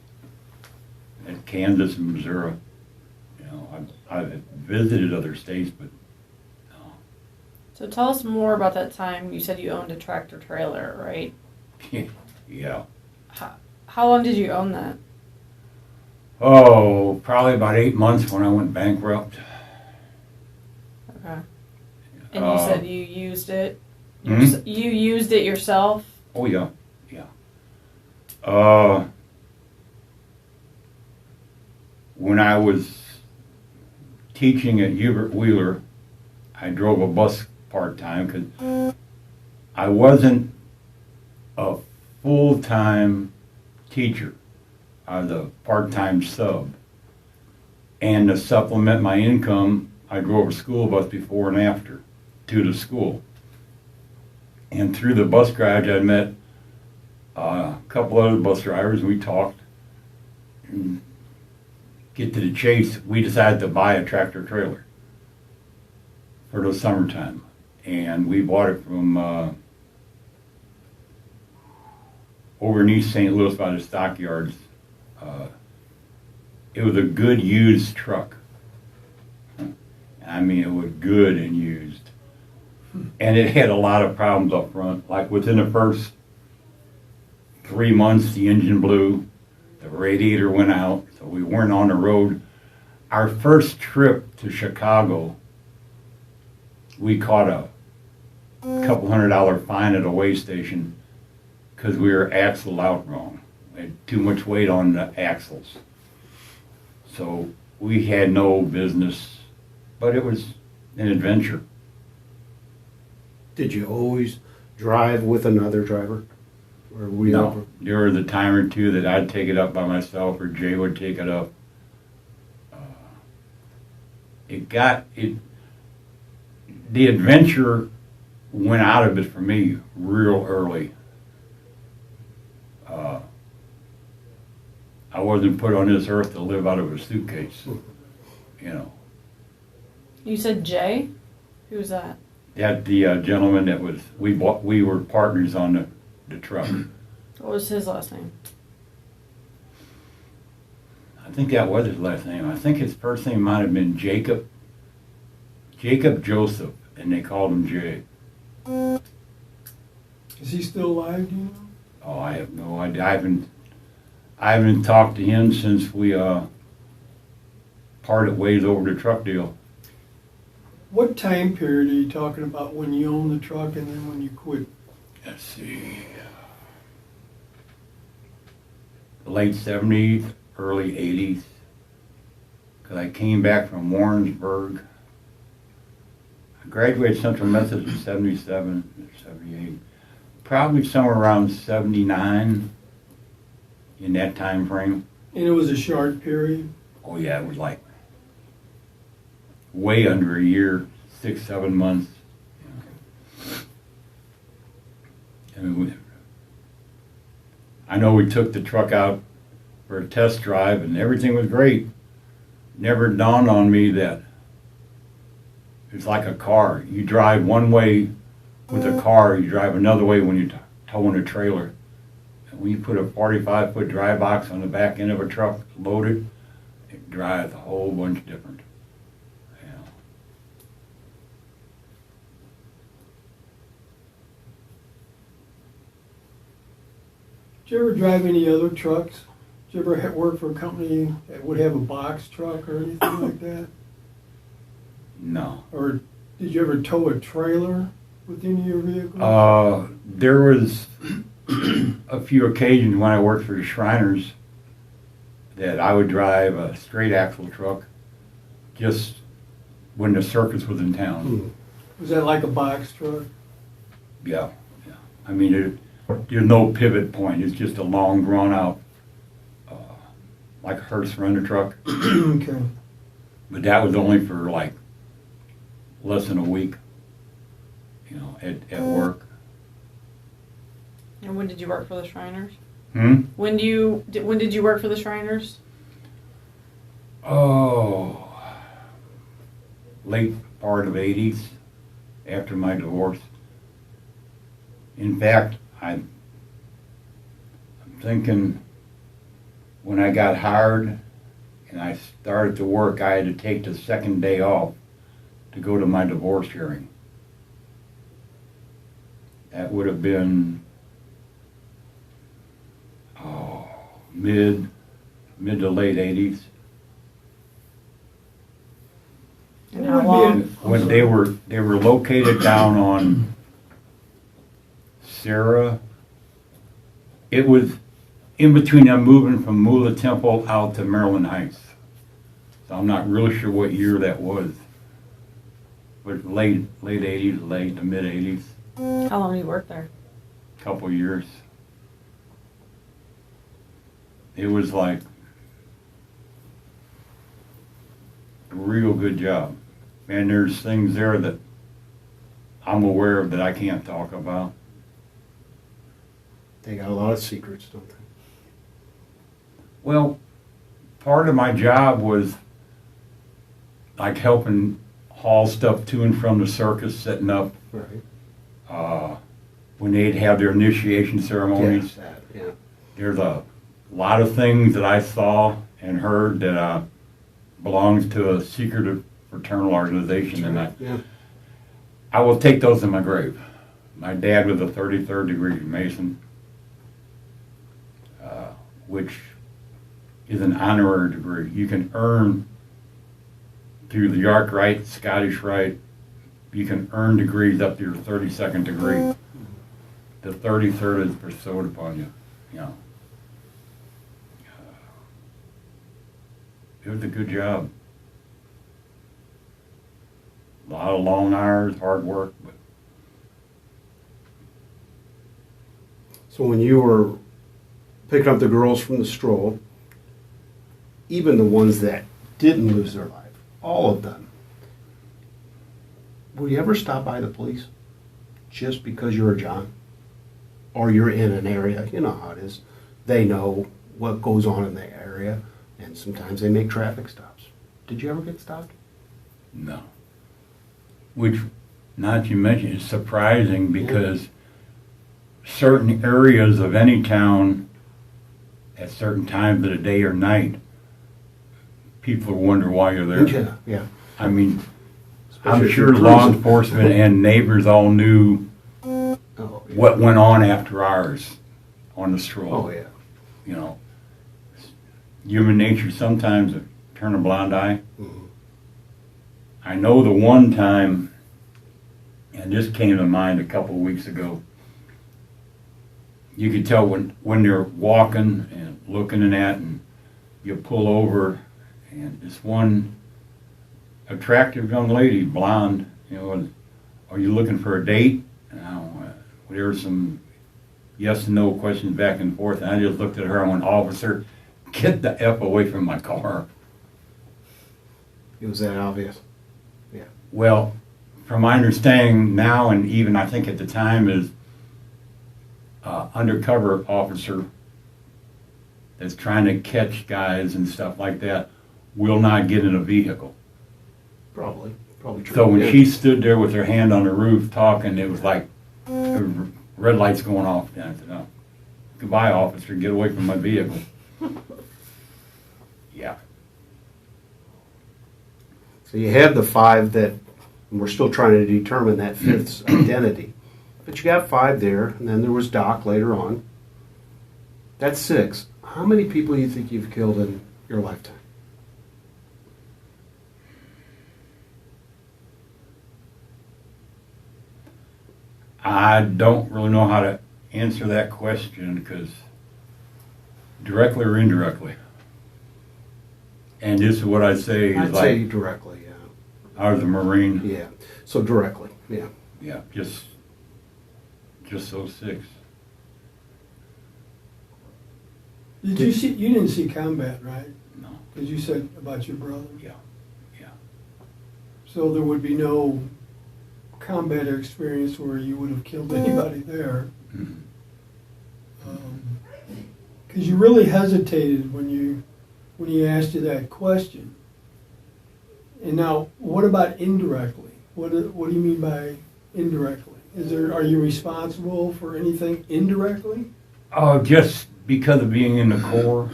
at Kansas and Missouri. You know, I've visited other states, but no. So tell us more about that time. You said you owned a tractor trailer, right? Yeah. How long did you own that? Oh, probably about 8 months when I went bankrupt. Okay. And you said you used it. You used it yourself. Oh yeah. When I was teaching at Hubert Wheeler, I drove a bus part-time because I wasn't a full-time teacher. I was a part-time sub. And to supplement my income, I drove a school bus before and after to the school. And through the bus garage, I met a couple other bus drivers. We talked. And get to the chase, we decided to buy a tractor trailer for the summertime. And we bought it from over in East St. Louis by the stockyards. It was a good used truck. I mean, it was good and used. And it had a lot of problems up front. Like within the first 3 months, the engine blew, the radiator went out, so we weren't on the road. Our first trip to Chicago, we caught a couple $100 fine at a weigh station because we were axled out wrong. We had too much weight on the axles. So we had no business, but it was an adventure. Did you always drive with another driver? Or were you No, there was a time or two that I'd take it up by myself or Jay would take it up. The adventure went out of it for me real early. I wasn't put on this earth to live out of a suitcase, you know. You said Jay? Who's that? That the gentleman that was, we were partners on the truck. What was his last name? I think that was his last name. I think his first name might have been Jacob Joseph, and they called him Jay. Is he still alive, do you know? Oh, I have no idea. I haven't talked to him since we parted ways over the truck deal. What time period are you talking about when you own the truck and then when you quit? Let's see. Late 70s, early 80s. Because I came back from Warrensburg. I graduated Central Methodist in 77, 78. Probably somewhere around 79 in that time frame. And it was a short period? Oh yeah, it was like way under a year, 6, 7 months. I mean, I know we took the truck out for a test drive and everything was great. Never dawned on me that it's like a car. You drive one way with a car, you drive another way when you're towing a trailer. And when you put a 45-foot dry box on the back end of a truck loaded, it drives a whole bunch different. Yeah. Did you ever drive any other trucks? Did you ever work for a company that would have a box truck or anything like that? No. Or did you ever tow a trailer with any of your vehicles? There was a few occasions when I worked for the Shriners that I would drive a straight axle truck just when the circus was in town. Was that like a box truck? Yeah. I mean, there's no pivot point. It's just a long, drawn out, like a hearse runner truck. Okay. But that was only for like less than a week, you know, at work. And when did you work for the Shriners? When did you work for the Shriners? Oh, late part of 80s, after my divorce. In fact, I'm thinking when I got hired and I started to work, I had to take the second day off to go to my divorce hearing. That would have been mid to late 80s. And how long? When they were located down on Sarah. It was in between them moving from Moolah Temple out to Maryland Heights. So I'm not really sure what year that was. was late 80s, late to mid 80s, How long did you work there? couple years. It was like a real good job. And there's things there that I'm aware of that I can't talk about. They got a lot of secrets, don't they? Well, part of my job was like helping haul stuff to and from the circus, setting up Right. when they'd have their initiation ceremonies. Yeah. There's a lot of things that I saw and heard that belongs to a secretive fraternal organization, and Yeah. I will take those in my grave. My dad was a 33rd degree Mason, which is an honorary degree. You can earn through the York Rite, Scottish Rite, you can earn degrees up to your 32nd degree. The 33rd is bestowed upon you, you know. It was a good job. A lot of long hours, hard work, but So when you were picking up the girls from the stroll, even the ones that didn't lose their life, all of them, will you ever stop by the police just because you're a John? Or you're in an area, you know how it is. They know what goes on in the area, and sometimes they make traffic stops. Did you ever get stopped? no. Which, not to mention, is surprising because certain areas of any town at certain times of the day or night, people wonder why you're there. Yeah, yeah. I mean, Especially I'm if sure you're law cruising. enforcement and neighbors all knew Oh, yeah. what went on after hours on the stroll. Oh, yeah. You know, human nature sometimes turn a blind eye. Mhm. I know the one time, and this came to mind a couple of weeks ago, you could tell when they're walking and looking and at, and you pull over, and this one attractive young lady, blonde, you know, are you looking for a date? There were some yes and no questions back and forth, and I just looked at her and went, officer, get the F away from my car. It was that obvious. Well, from my understanding now, and even I think at the time, is undercover officer that's trying to catch guys and stuff like that will not get in a vehicle. Probably true. So when Yeah. she stood there with her hand on the roof talking, it was like red lights going off. And I said, "Oh, goodbye, officer. Get away from my vehicle." Yeah. So you had the five that, and we're still trying to determine that fifth's identity. But you got five there, and then there was Doc later on. That's six. How many people do you think you've killed in your lifetime? I don't really know how to answer that question because directly or indirectly. And this is what I say is I'd say like, directly, yeah. I was a Marine. Yeah. So directly, yeah. Yeah, just those six. You didn't see combat, right? No. Because you said about your brother. Yeah. So there would be no combat experience where you would have killed anybody there. Mhm. Because you really hesitated when he asked you that question. And now, what about indirectly? What do you mean by indirectly? Are you responsible for anything indirectly? Oh, just because of being in the Corps,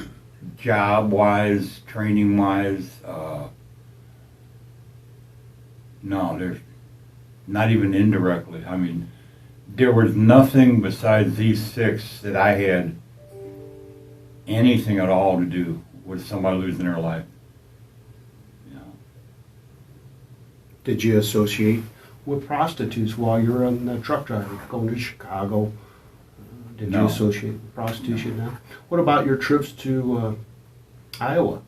job-wise, training-wise, no, there's not even indirectly. I mean, there was nothing besides these six that I had anything at all to do with somebody losing their life. You know. Did you associate with prostitutes while you were on the truck driving, going to Chicago? Did you No. associate with prostitution now? What about your trips to Iowa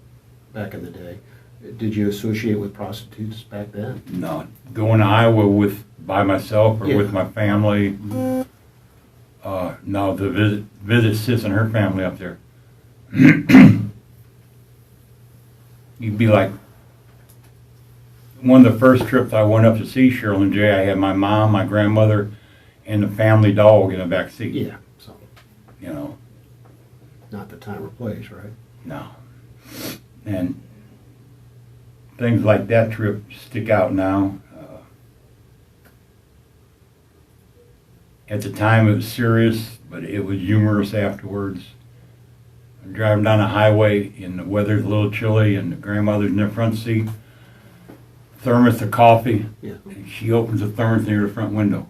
back in the day? Did you associate with prostitutes back then? No, going to Iowa by myself or Yeah. with my family. No, to visit sis and her family up there. You'd be like, one of the first trips I went up to see Cheryl and Jay, I had my mom, my grandmother, and the family dog in the back seat. Yeah, so You know, not the time or place, right? no. And things like that trip stick out now. At the time it was serious, but it was humorous afterwards. I'm driving down a highway and the weather's a little chilly and the grandmother's in the front seat. Thermos of coffee. Yeah. And she opens the thermos near the front window.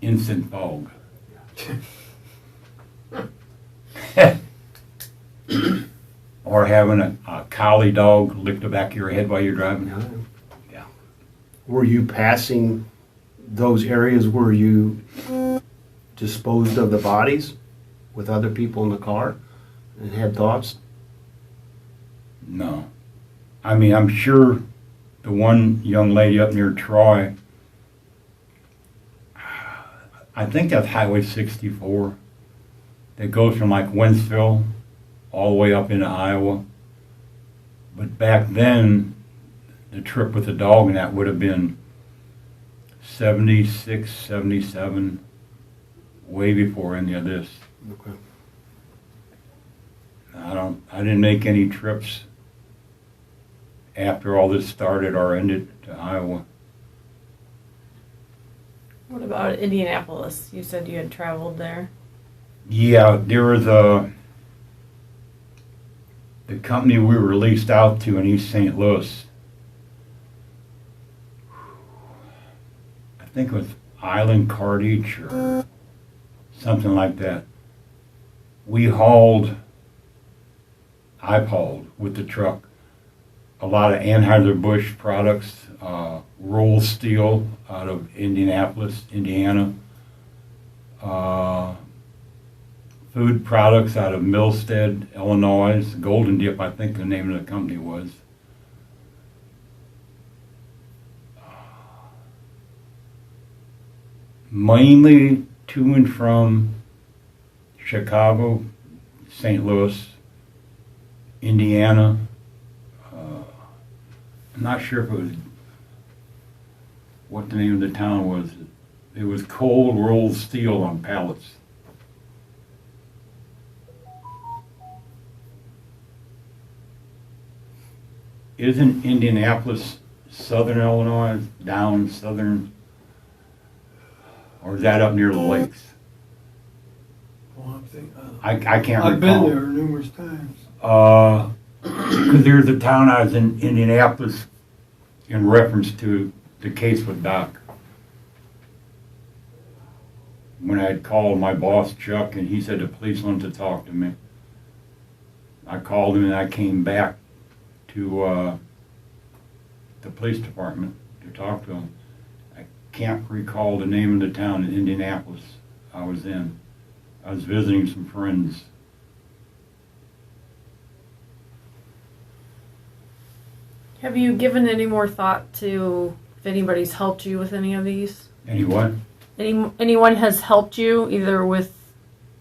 Instant fog. Or having a collie dog lick the back of your head while you're driving. Yeah. Were you passing those areas where you disposed of the bodies with other people in the car and had thoughts? No. I mean, I'm sure the one young lady up near Troy, I think that's Highway 64, that goes from like Wentzville all the way up into Iowa. But back then, the trip with the dog and that would have been 76, 77, way before any of this. Okay. I didn't make any trips after all this started or ended to Iowa. What about Indianapolis? You said you had traveled there. Yeah, there was the company we were leased out to in East St. Louis. I think it was Island Cartage or something like that. I hauled with the truck a lot of Anheuser-Busch products, roll steel out of Indianapolis, Indiana, food products out of Milstead, Illinois, Golden Dip, I think the name of the company was. Mainly to and from Chicago, St. Louis, Indiana. I'm not sure if it was what the name of the town was. It was cold rolled steel on pallets. Isn't Indianapolis southern Illinois, down southern, or is that up near the lakes? Well, I'm thinking, I can't recall. I've been there numerous times. Because there's a town I was in Indianapolis in reference to the case with Doc. When I had called my boss, Chuck, and he said the police wanted to talk to me. I called him and I came back to the police department to talk to him. I can't recall the name of the town in Indianapolis I was in. I was visiting some friends. Have you given any more thought to if anybody's helped you with any of these? Any what? Anyone has helped you either with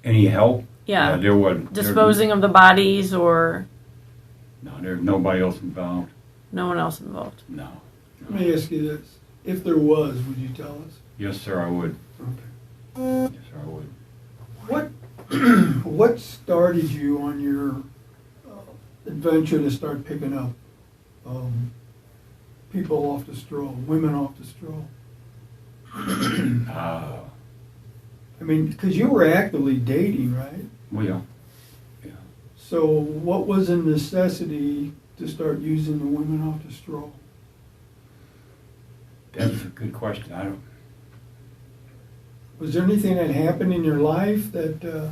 Any help? yeah There wasn't. disposing of the bodies or No, there's nobody else involved. no one else involved? No. Let me ask you this. If there was, would you tell us? Yes, sir, I would. Okay. Yes, sir, I would. What started you on your adventure to start picking up people off the stroll, women off the stroll? I mean, because you were actively dating, right? Well, yeah. So what was the necessity to start using the women off the stroll? That's a good question. I don't. Was there anything that happened in your life that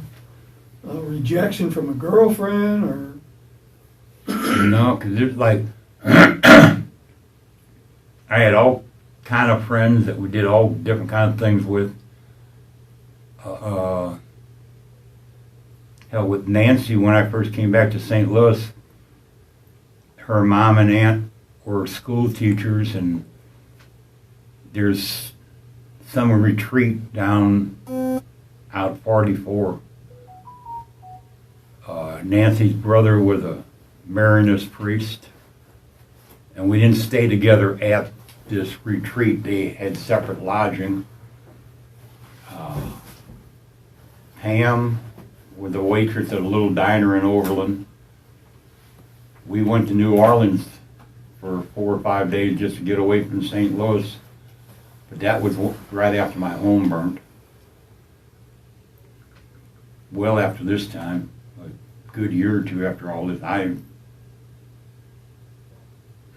rejection from a girlfriend or? No, because it's like I had all kind of friends that we did all different kind of things with. Hell, with Nancy when I first came back to St. Louis, her mom and aunt were school teachers, and there's some retreat down out 44. Nancy's brother was a Marinist priest, and we didn't stay together at this retreat. They had separate lodging. Pam was the waitress at a little diner in Overland. We went to New Orleans for 4 or 5 days just to get away from St. Louis. But that was right after my home burnt. Well after this time, a good year or two after all this. I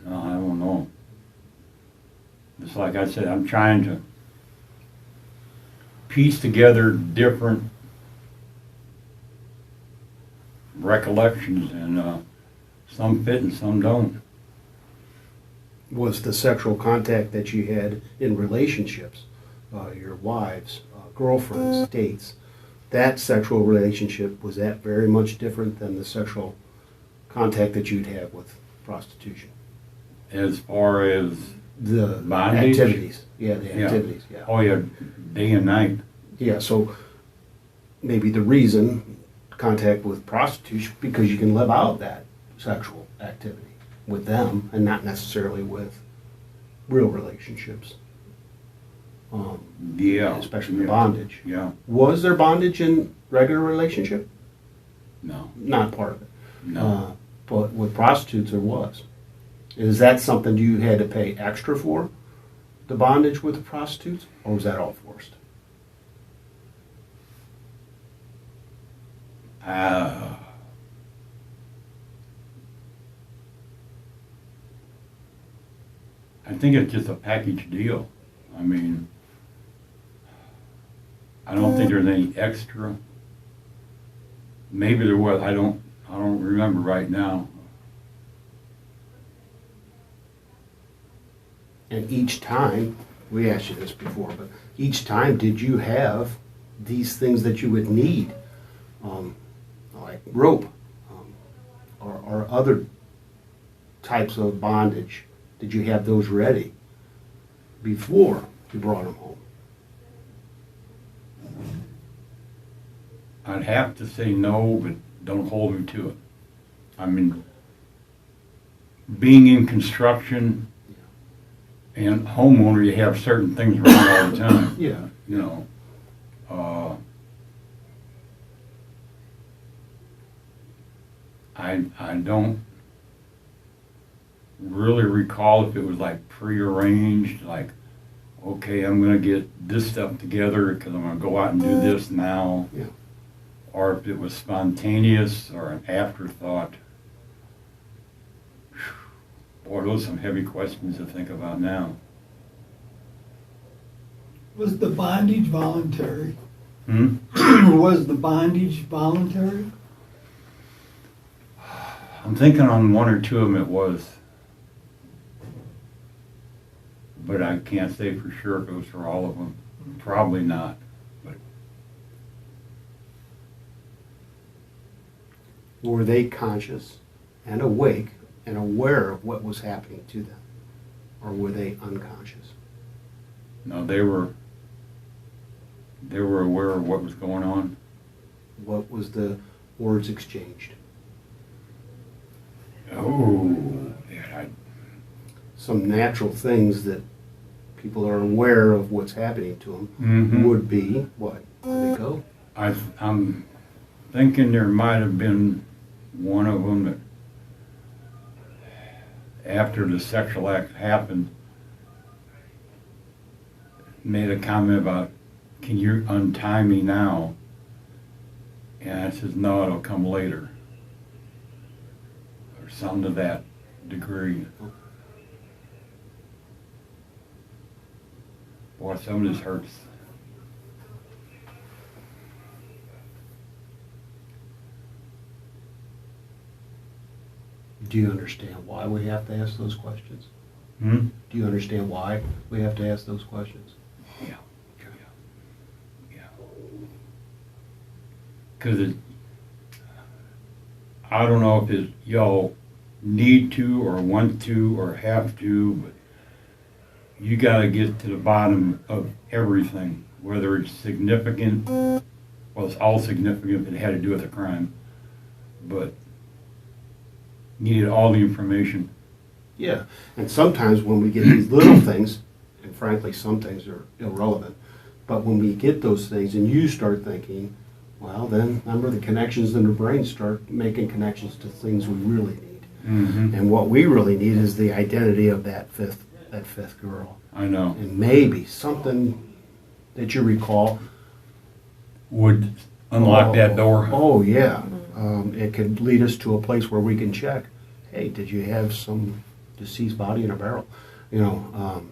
don't know. It's like I said, I'm trying to piece together different recollections, and some fit and some don't. Was the sexual contact that you had in relationships, your wives, girlfriends, dates, that sexual relationship, was that very much different than the sexual contact that you'd have with prostitution? As far as The bondage? activities. Yeah, the activities, yeah. Oh yeah, day and night. Yeah, so maybe the reason contact with prostitution, because you can live out that sexual activity with them and not necessarily with real relationships. Yeah. Especially the yeah. bondage. Yeah. Was there bondage in regular relationship? No. Not part of it. No. But with prostitutes there was. Is that something you had to pay extra for, the bondage with the prostitutes, or was that all forced? I think it's just a package deal. I mean, I don't think there's any extra. Maybe there was. I don't remember right now. And each time, we asked you this before, but each time did you have these things that you would need, like rope, or other types of bondage? Did you have those ready before you brought them home? I'd have to say no, but don't hold me to it. I mean, being in construction and homeowner, you have certain things wrong all the time. Yeah. You know, I don't really recall if it was like prearranged, like, okay, I'm gonna get this stuff together because I'm gonna go out and do this now. Yeah. Or if it was spontaneous or an afterthought. Boy, those are some heavy questions to think about now. Was the bondage voluntary? Hmm? Was the bondage voluntary? I'm thinking on one or two of them it was. But I can't say for sure if it was for all of them. Probably not. But Were they conscious and awake and aware of what was happening to them? Or were they unconscious? no, they were aware of what was going on. What was the words exchanged? Oh, yeah, Some natural things that people are aware of what's happening to them Mhm. would be, what? Where they go? I'm thinking there might have been one of them that after the sexual act happened made a comment about, can you untie me now? And I says, no, it'll come later. Or something to that degree. Boy, some of this hurts. Do you understand why we have to ask those questions? Hmm? Do you understand why we have to ask those questions? Yeah. Because I don't know if y'all need to or want to or have to, but you gotta get to the bottom of everything, whether it's significant, well, it's all significant if it had to do with a crime, but needed all the information. Yeah, and sometimes when we get these little things, and frankly, some things are irrelevant, but when we get those things and you start thinking, well, then remember the connections in the brain start making connections to things we really need. Mm-hmm. And what we really need is the identity of that fifth girl. I know. And maybe something that you recall. Would unlock that door. Oh, yeah. It could lead us to a place where we can check, hey, did you have some deceased body in a barrel? You know,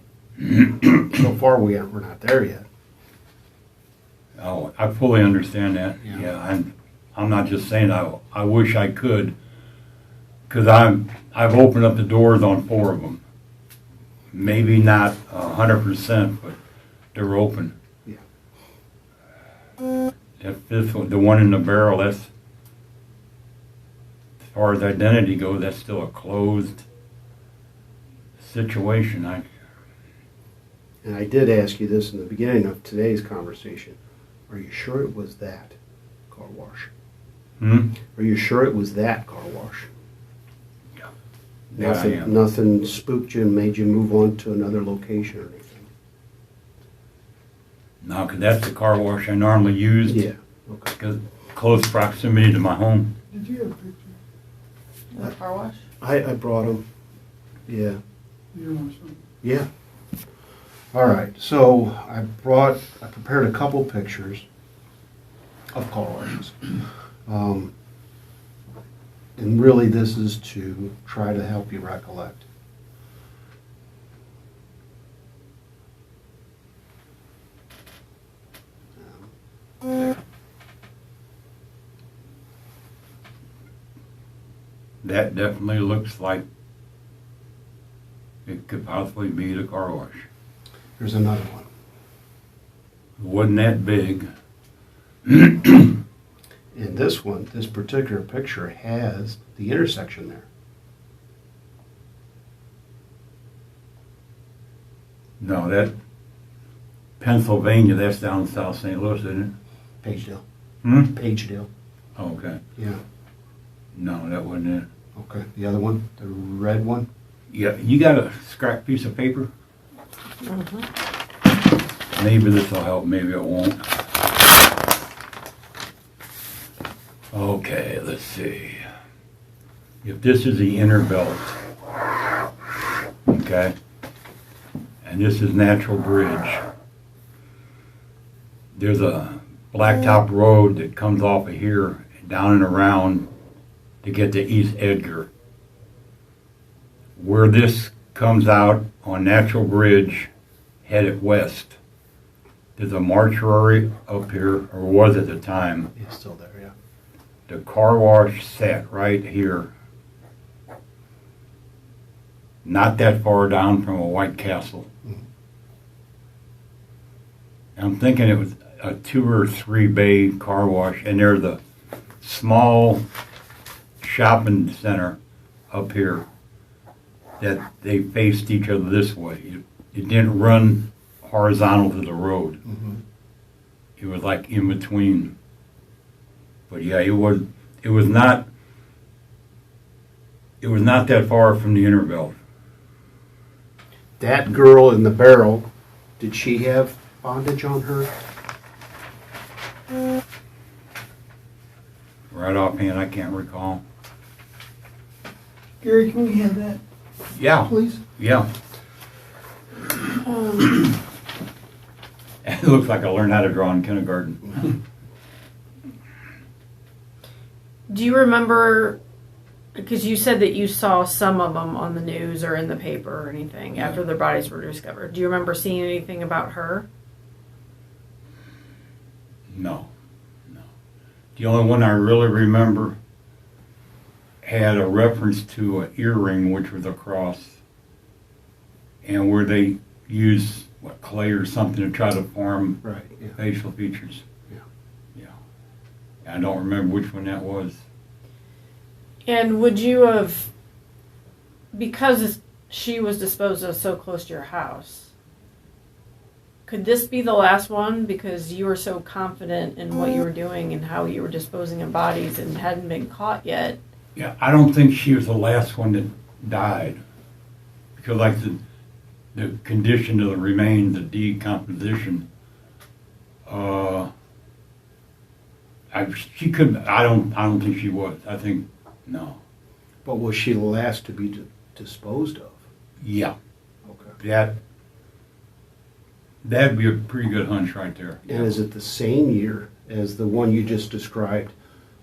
so far we're not there yet. Oh, I fully understand that. Yeah. Yeah, I'm not just saying I wish I could, because I've opened up the doors on 4 of them. Maybe not 100%, but they're open. Yeah. That fifth one, the one in the barrel, that's, as far as identity goes, that's still a closed situation. And I did ask you this in the beginning of today's conversation. Are you sure it was that car wash? Are you sure it was that car wash? Yeah, I am. Nothing spooked you and made you move on to another location or anything? No, because that's the car wash I normally use. Yeah, okay. Because close proximity to my home. Did you have a picture? The car wash? I brought them. Yeah. You don't want some? Yeah. All right, so I prepared a couple pictures of car washes. And really this is to try to help you recollect. That definitely looks like it could possibly be the car wash. Here's another one. It wasn't that big. And this one, this particular picture has the intersection there. No, that Pennsylvania, that's down South St. Louis, isn't it? Pagedale. Pagedale. Oh, okay. Yeah. No, that wasn't it. Okay. The other one, the red one. Yeah, you got a scrap piece of paper? Maybe this will help, maybe it won't. Okay, let's see. If this is the inner belt, okay, and this is Natural Bridge, there's a blacktop road that comes off of here, down and around to get to East Edgar. Where this comes out on Natural Bridge, headed west, there's a mortuary up here, or was at the time. It's still there, yeah. The car wash sat right here, not that far down from a White Castle. I'm thinking it was a 2 or 3 bay car wash, and there's a small shopping center up here that they faced each other this way. It didn't run horizontal to the road. It was like in between. But yeah, it was not that far from the inner belt. That girl in the barrel, did she have bondage on her? Right offhand, I can't recall. Gary, can we have that, Yeah, please? yeah. It looks like I learned how to draw in kindergarten. Do you remember, because you said that you saw some of them on the news or in the paper or anything after their bodies were discovered. Do you remember seeing anything about her? No. The only one I really remember had a reference to an earring, which was a cross, and where they used clay or something to try to form Right, yeah. facial features. Yeah. I don't remember which one that was. And would you have because she was disposed of so close to your house, could this be the last one because you were so confident in what you were doing and how you were disposing of bodies and hadn't been caught yet? Yeah, I don't think she was the last one that died. Because like the condition of the remains, the decomposition, she couldn't, I don't think she was. I think, no. But was she the last to be disposed of? Yeah, Okay. that'd be a pretty good hunch right there. And is it the same year as the one you just described,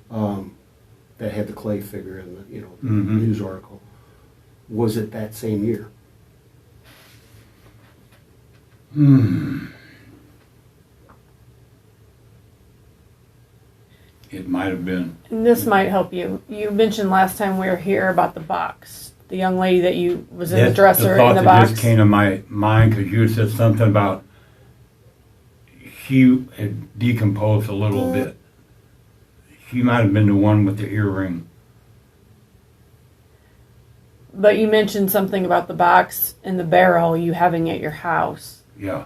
that had the clay figure in the Mhm. news article? Was it that same year? It might have been. And this might help you. You mentioned last time we were here about the box. The young lady that you was in the That's dresser thought in the that box. just came to my mind because you said something about she had decomposed a little bit. She might have been the one with the earring. But you mentioned something about the box and the barrel you having at your house. Yeah.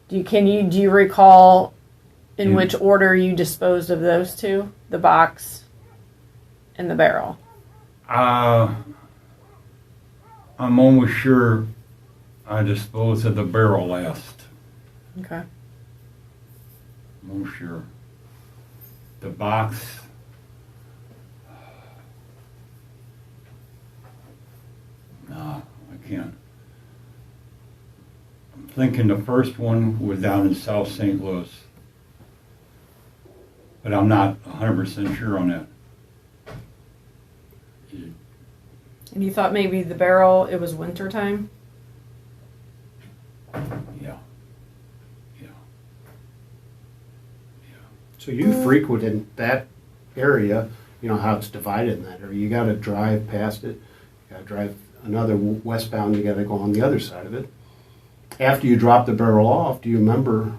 Do you recall in Yeah. which order you disposed of those two? The box and the barrel. I'm almost sure I disposed of the barrel last. Okay. I'm almost sure. The box. No, I can't. I'm thinking the first one was down in South St. Louis. But I'm not 100% sure on that. And you thought maybe the barrel, it was winter time? Yeah. Yeah. So you frequented that area, you know how it's divided in that area. You got to drive past it, you got to drive another westbound, you got to go on the other side of it. After you drop the barrel off, do you remember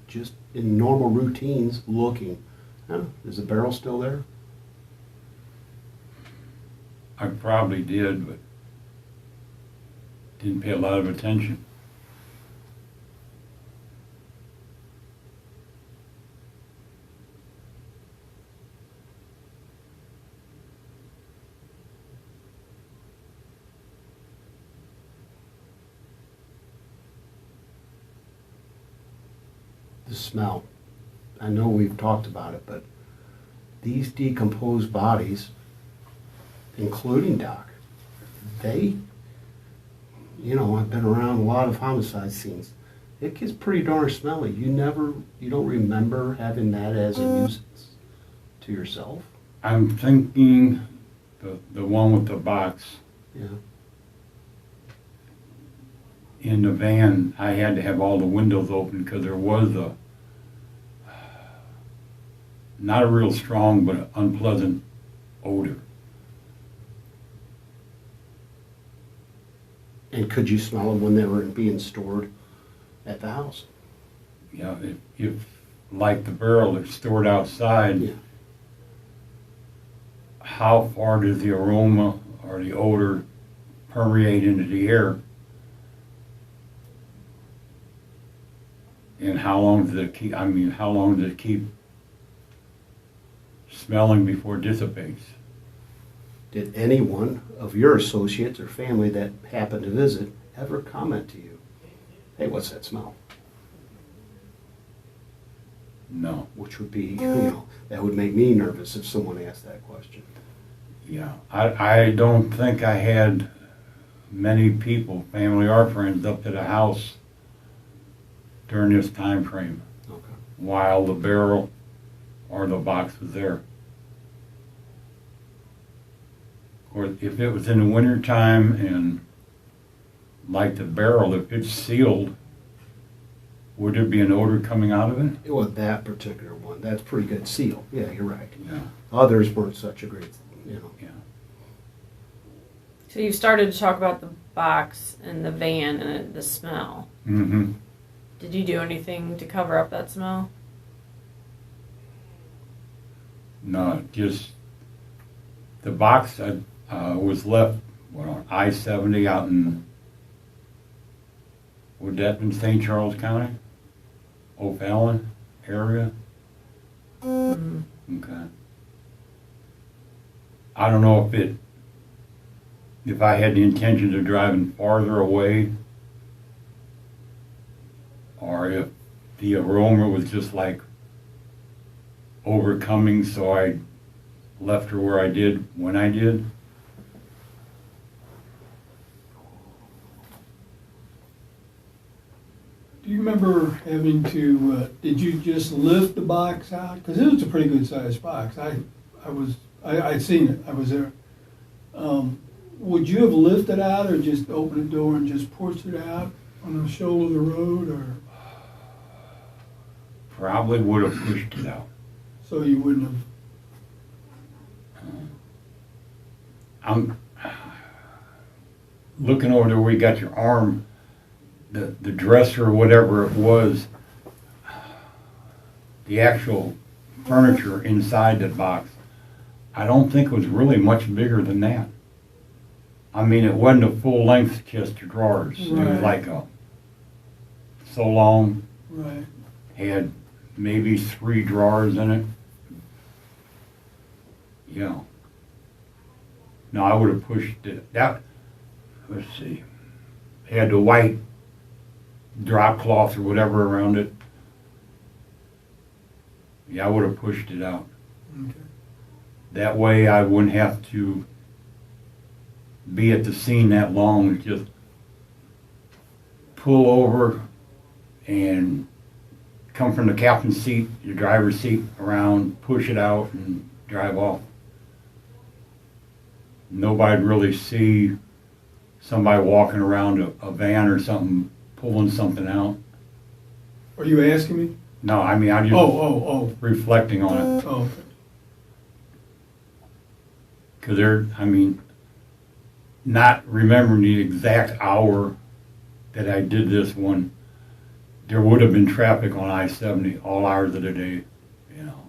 just in normal routines looking, is the barrel still there? I probably did, but didn't pay a lot of attention. The smell. I know we've talked about it, but these decomposed bodies, including Doc, they, I've been around a lot of homicide scenes. It gets pretty darn smelly. You don't remember having that as a nuisance to yourself? I'm thinking the one with the box Yeah. in the van, I had to have all the windows open because there was not a real strong but an unpleasant odor. And could you smell them when they were being stored at the house? Yeah, if like the barrel is stored outside, Yeah. how far does the aroma or the odor permeate into the air? And how long does it keep, how long does it keep smelling before it dissipates? Did anyone of your associates or family that happened to visit ever comment to you, hey, what's that smell? No. Which would be, that would make me nervous if someone asked that question. Yeah, I don't think I had many people, family or friends, up to the house during this time frame Okay. while the barrel or the box was there. Or if it was in the winter time and like the barrel, if it's sealed, would there be an odor coming out of it? It was that particular one. That's pretty good seal. Yeah, you're right. Yeah, Others weren't such a great, yeah. So you started to talk about the box and the van and the smell. Mm-hmm. Did you do anything to cover up that smell? No, just the box was left on I-70 out in, would that in St. Charles County? O'Fallon area? Okay. I don't know if I had the intention of driving farther away, or if the aroma was just like overcoming, so I left her where I did when I did. Do you remember having to, did you just lift the box out? Because it was a pretty good sized box. I'd seen it, I was there. Would you have lifted out or just opened the door and just pushed it out on the shoulder of the road, or? Probably would have pushed it out. So you wouldn't have? I'm looking over there where you got your arm, the dresser or whatever it was, the actual furniture inside that box, I don't think it was really much bigger than that. I mean, it wasn't a full-length chest of drawers. It was Right. like so long, Right. had maybe 3 drawers in it. Yeah. No, I would have pushed it. That, let's see, had the white drop cloth or whatever around it. Yeah, I would have pushed it out. Okay. That way I wouldn't have to be at the scene that long. Just pull over and come from the captain's seat, your driver's seat, around, push it out, and drive off. Nobody'd really see somebody walking around a van or something, pulling something out. Are you asking me? No, I mean, I'm just Oh. reflecting on it. Oh, okay. Because I mean, not remembering the exact hour that I did this one, there would have been traffic on I-70 all hours of the day, you know.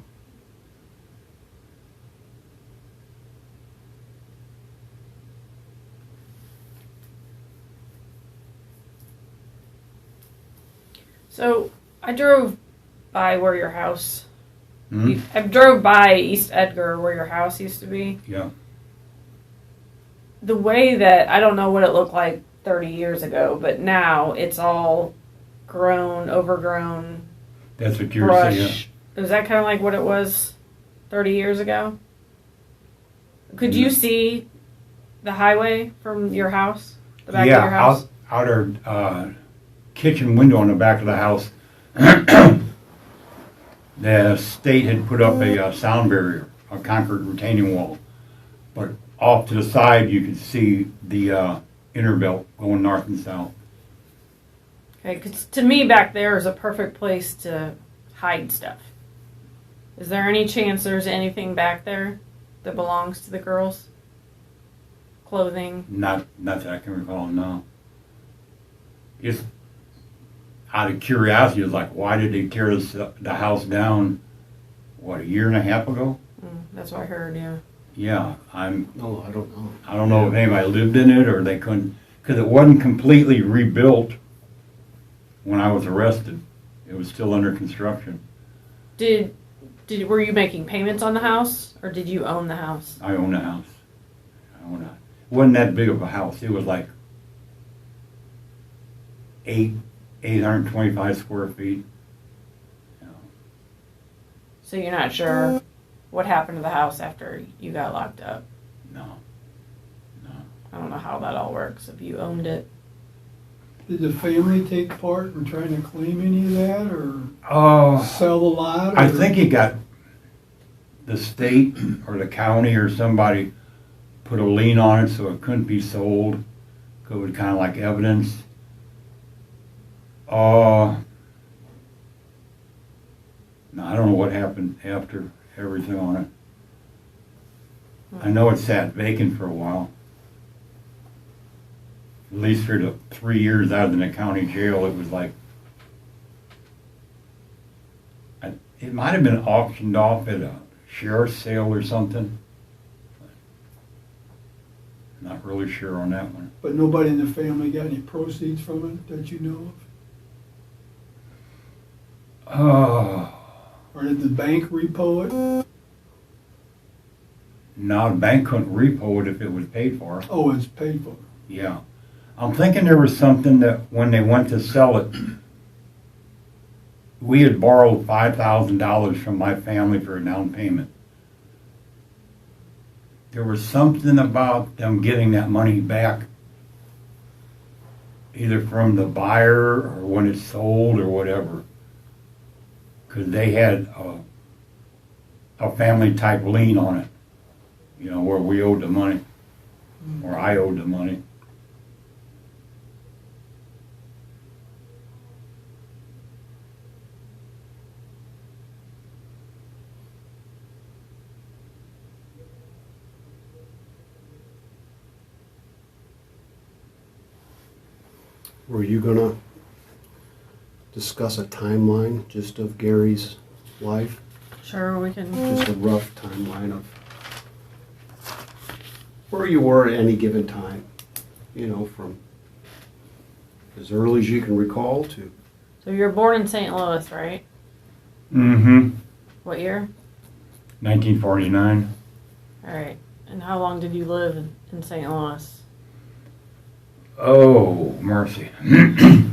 So I drove by where your house. Hmm? I drove by East Edgar where your house used to be. Yeah. The way that I don't know what it looked like 30 years ago, but now it's all grown, overgrown That's what you're brush. saying. Is that kind of like what it was 30 years ago? Could you see the highway from your house? The back of your house? out our kitchen window on the back of the house, the state had put up a sound barrier, a concrete retaining wall. But off to the side, you could see the inner belt going north and south. Okay, 'cause to me back there is a perfect place to hide stuff. Is there any chance there's anything back there that belongs to the girls? Clothing? Not that I can recall, no. It's out of curiosity, it's like, why did they tear the house down, what, a year and a half ago? That's what I heard, yeah. Yeah, No, I don't know. I don't know if anybody lived in it or they couldn't, because it wasn't completely rebuilt when I was arrested. It was still under construction. Were you making payments on the house, or did you own the house? I own a house. It wasn't that big of a house. It was like 825 square feet. You know. So you're not sure what happened to the house after you got locked up? No. I don't know how that all works, if you owned it. Did the family take part in trying to claim any of that, or Oh, sell the lot? I or- think it got the state or the county or somebody put a lien on it so it couldn't be sold. 'Cause it was kind of like evidence. No, I don't know what happened after everything on it. I know it sat vacant for a while. At least for the 3 years I was in the county jail, it was like, it might have been auctioned off at a sheriff's sale or something. Not really sure on that one. But nobody in the family got any proceeds from it that you know of? Oh, Or did the bank repo it? no, the bank couldn't repo it if it was paid for. Oh, it's paid for. Yeah. I'm thinking there was something that when they went to sell it, we had borrowed $5,000 from my family for a down payment. There was something about them getting that money back, either from the buyer or when it's sold or whatever. Because they had a family type lien on it, you know, where we owed the money, or I owed the money. Were you gonna discuss a timeline just of Gary's life? Sure, we can. Just a rough timeline of where you were at any given time, you know, from as early as you can recall to So you're born in St. Louis, right? Mm-hmm. What year? 1949. All right. And how long did you live in St. Louis? Oh, mercy. I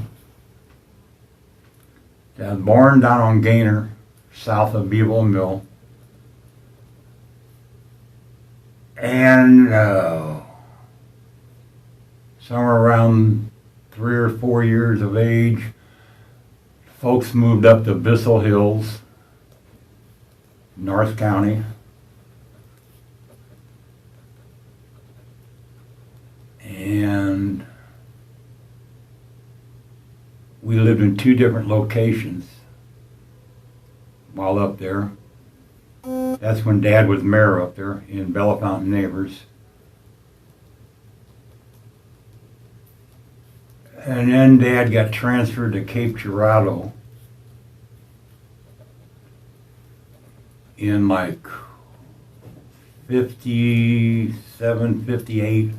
was born down on Gaynor, south of Beeville Mill. And somewhere around 3 or 4 years of age, folks moved up to Bissell Hills, North County. And we lived in 2 different locations while up there. That's when Dad was mayor up there in Bellefonte Neighbors. And then Dad got transferred to Cape Girardeau in like 57, 58.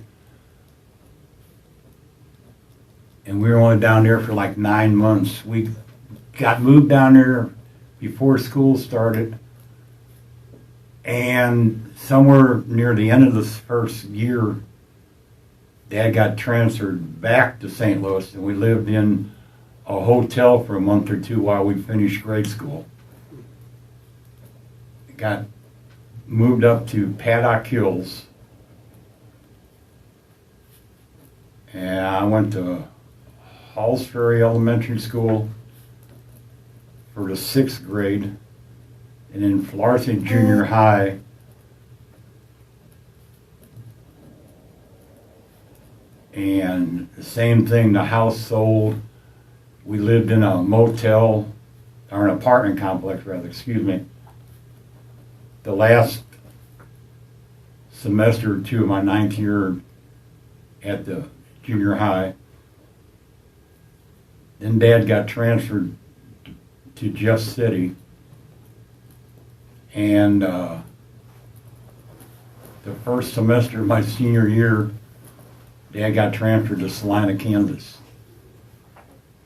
And we were only down there for like 9 months. We got moved down there before school started. And somewhere near the end of this first year, Dad got transferred back to St. Louis, and we lived in a hotel for a month or 2 while we finished grade school. Got moved up to Paddock Hills. And I went to Halls Ferry Elementary School for the 6th grade, and then Florissant Junior High. And the same thing, the house sold. We lived in a motel, or an apartment complex rather, excuse me. The last semester or 2 of my 9th year at the junior high. Then Dad got transferred to Jeff City, and the first semester of my senior year, Dad got transferred to Salina, Kansas.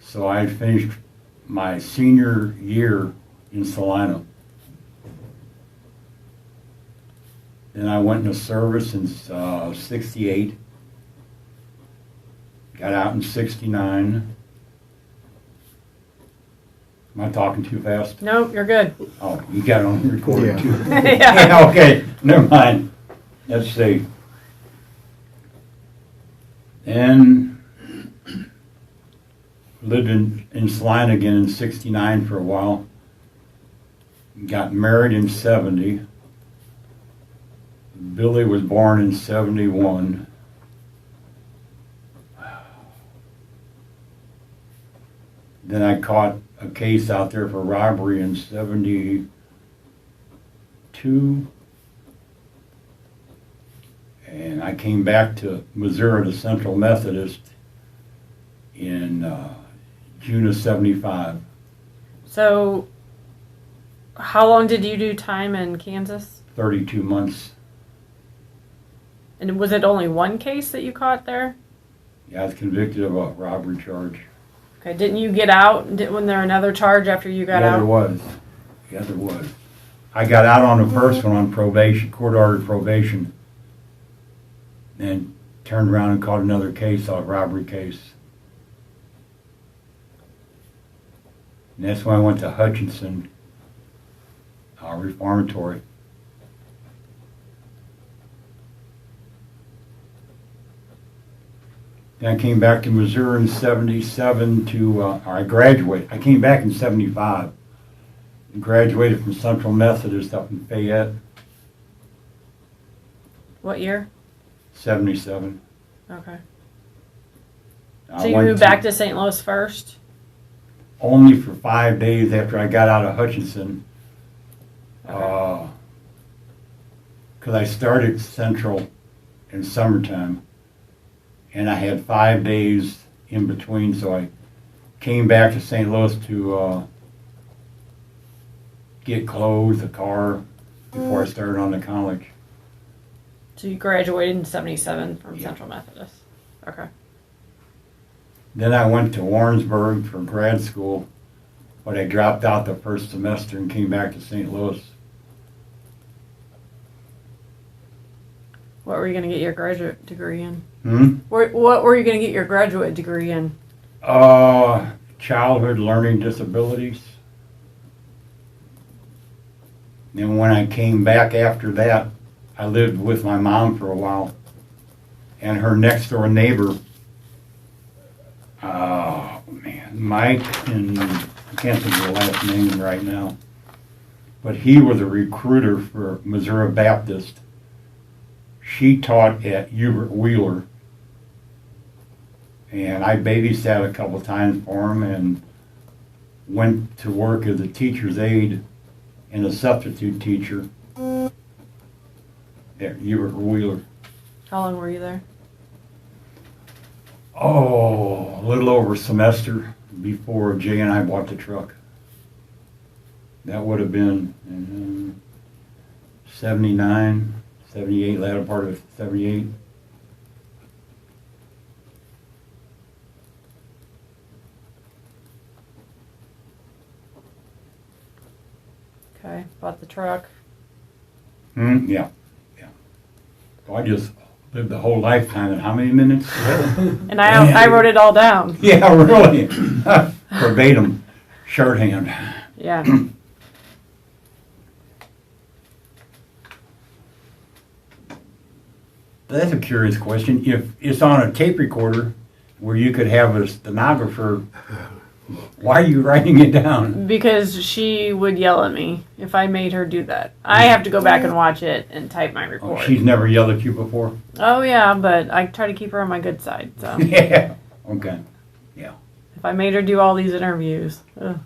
So I finished my senior year in Salina. Then I went into service in 68, got out in 69. Am I talking too fast? Nope, you're good. Oh, you got it on recording Yeah. too. Yeah. Yeah, okay, never mind. Let's see. And lived in Salina again in 69 for a while. Got married in 70. Billy was born in 71. Then I caught a case out there for robbery in 72. And I came back to Missouri to Central Methodist in June of 75. So, how long did you do time in Kansas? 32 months. And was it only one case that you caught there? Yeah, I was convicted of a robbery charge. Okay, didn't you get out? Wasn't there another charge after you got Yeah, out? there was. Yeah, there was. I got out on the first one on probation, court-ordered probation, and turned around and caught another case, a robbery case. And that's when I went to Hutchinson Reformatory. Then I came back to Missouri in 77 or I graduated. I came back in 75. Graduated from Central Methodist up in Fayette, What year? 77. Okay. I So you went moved back to St. Louis first? only for 5 days after I got out of Hutchinson. Okay. Because I started Central in summertime, and I had 5 days in between, so I came back to St. Louis to get clothes, a car, before I started on to college. So you graduated in 77 from Yeah. Central Methodist. Okay. Then I went to Warrensburg for grad school, but I dropped out the first semester and came back to St. Louis. What were you going to get your graduate degree in? Hmm? What were you going to get your graduate degree in? Childhood learning disabilities. And when I came back after that, I lived with my mom for a while. And her next door neighbor, oh man, Mike, and I can't think of the last name right now, but he was a recruiter for Missouri Baptist. She taught at Hubert Wheeler. And I babysat a couple times for him and went to work as a teacher's aide and a substitute teacher at Hubert Wheeler. How long were you there? Oh, a little over a semester before Jay and I bought the truck. That would have been 79, 78, latter part of 78. Okay. Bought the truck. Yeah. So I just lived the whole lifetime in how many minutes? And I wrote it all down. Yeah, really. Verbatim, shorthand. Yeah. That's a curious question. If it's on a tape recorder where you could have a stenographer, why are you writing it down? Because she would yell at me if I made her do that. I have to go back and watch it and type my Oh, report. she's never yelled at you before? Oh yeah, but I try to keep her on my good side. So Yeah. Okay. if I made her do all these interviews, ugh.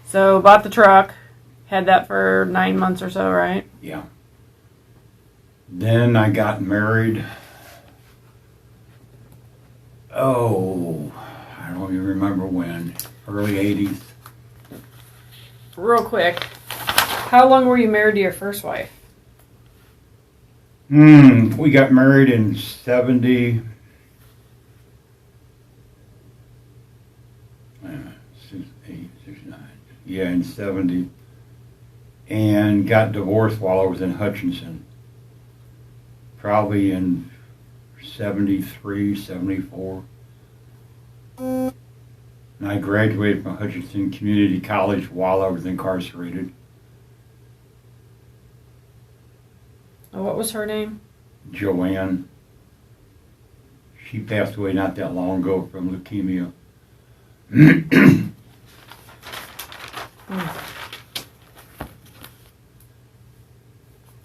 So bought the truck, had that for 9 months or so, right? Yeah. Then I got married. Oh, I don't even remember when. Early 80s. Real quick, how long were you married to your first wife? We got married in 70. 8, 6, 9. Yeah, in 70. And got divorced while I was in Hutchinson. Probably in 73, 74. And I graduated from Hutchinson Community College while I was incarcerated. What was her name? Joanne. She passed away not that long ago from leukemia.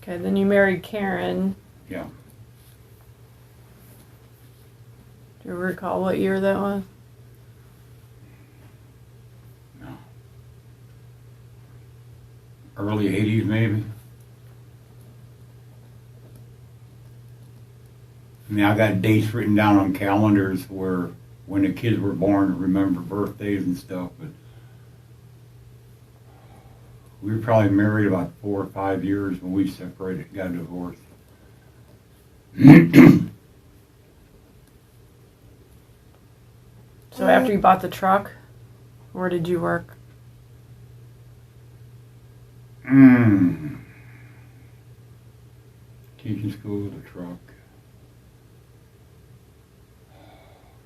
Okay, then you married Karen. Yeah. Do you recall what year that was? No. Early 80s maybe. I mean, I got dates written down on calendars where when the kids were born to remember birthdays and stuff, but We were probably married about 4 or 5 years when we separated, got a divorce. So after you bought the truck, where did you work? Teaching school with a truck.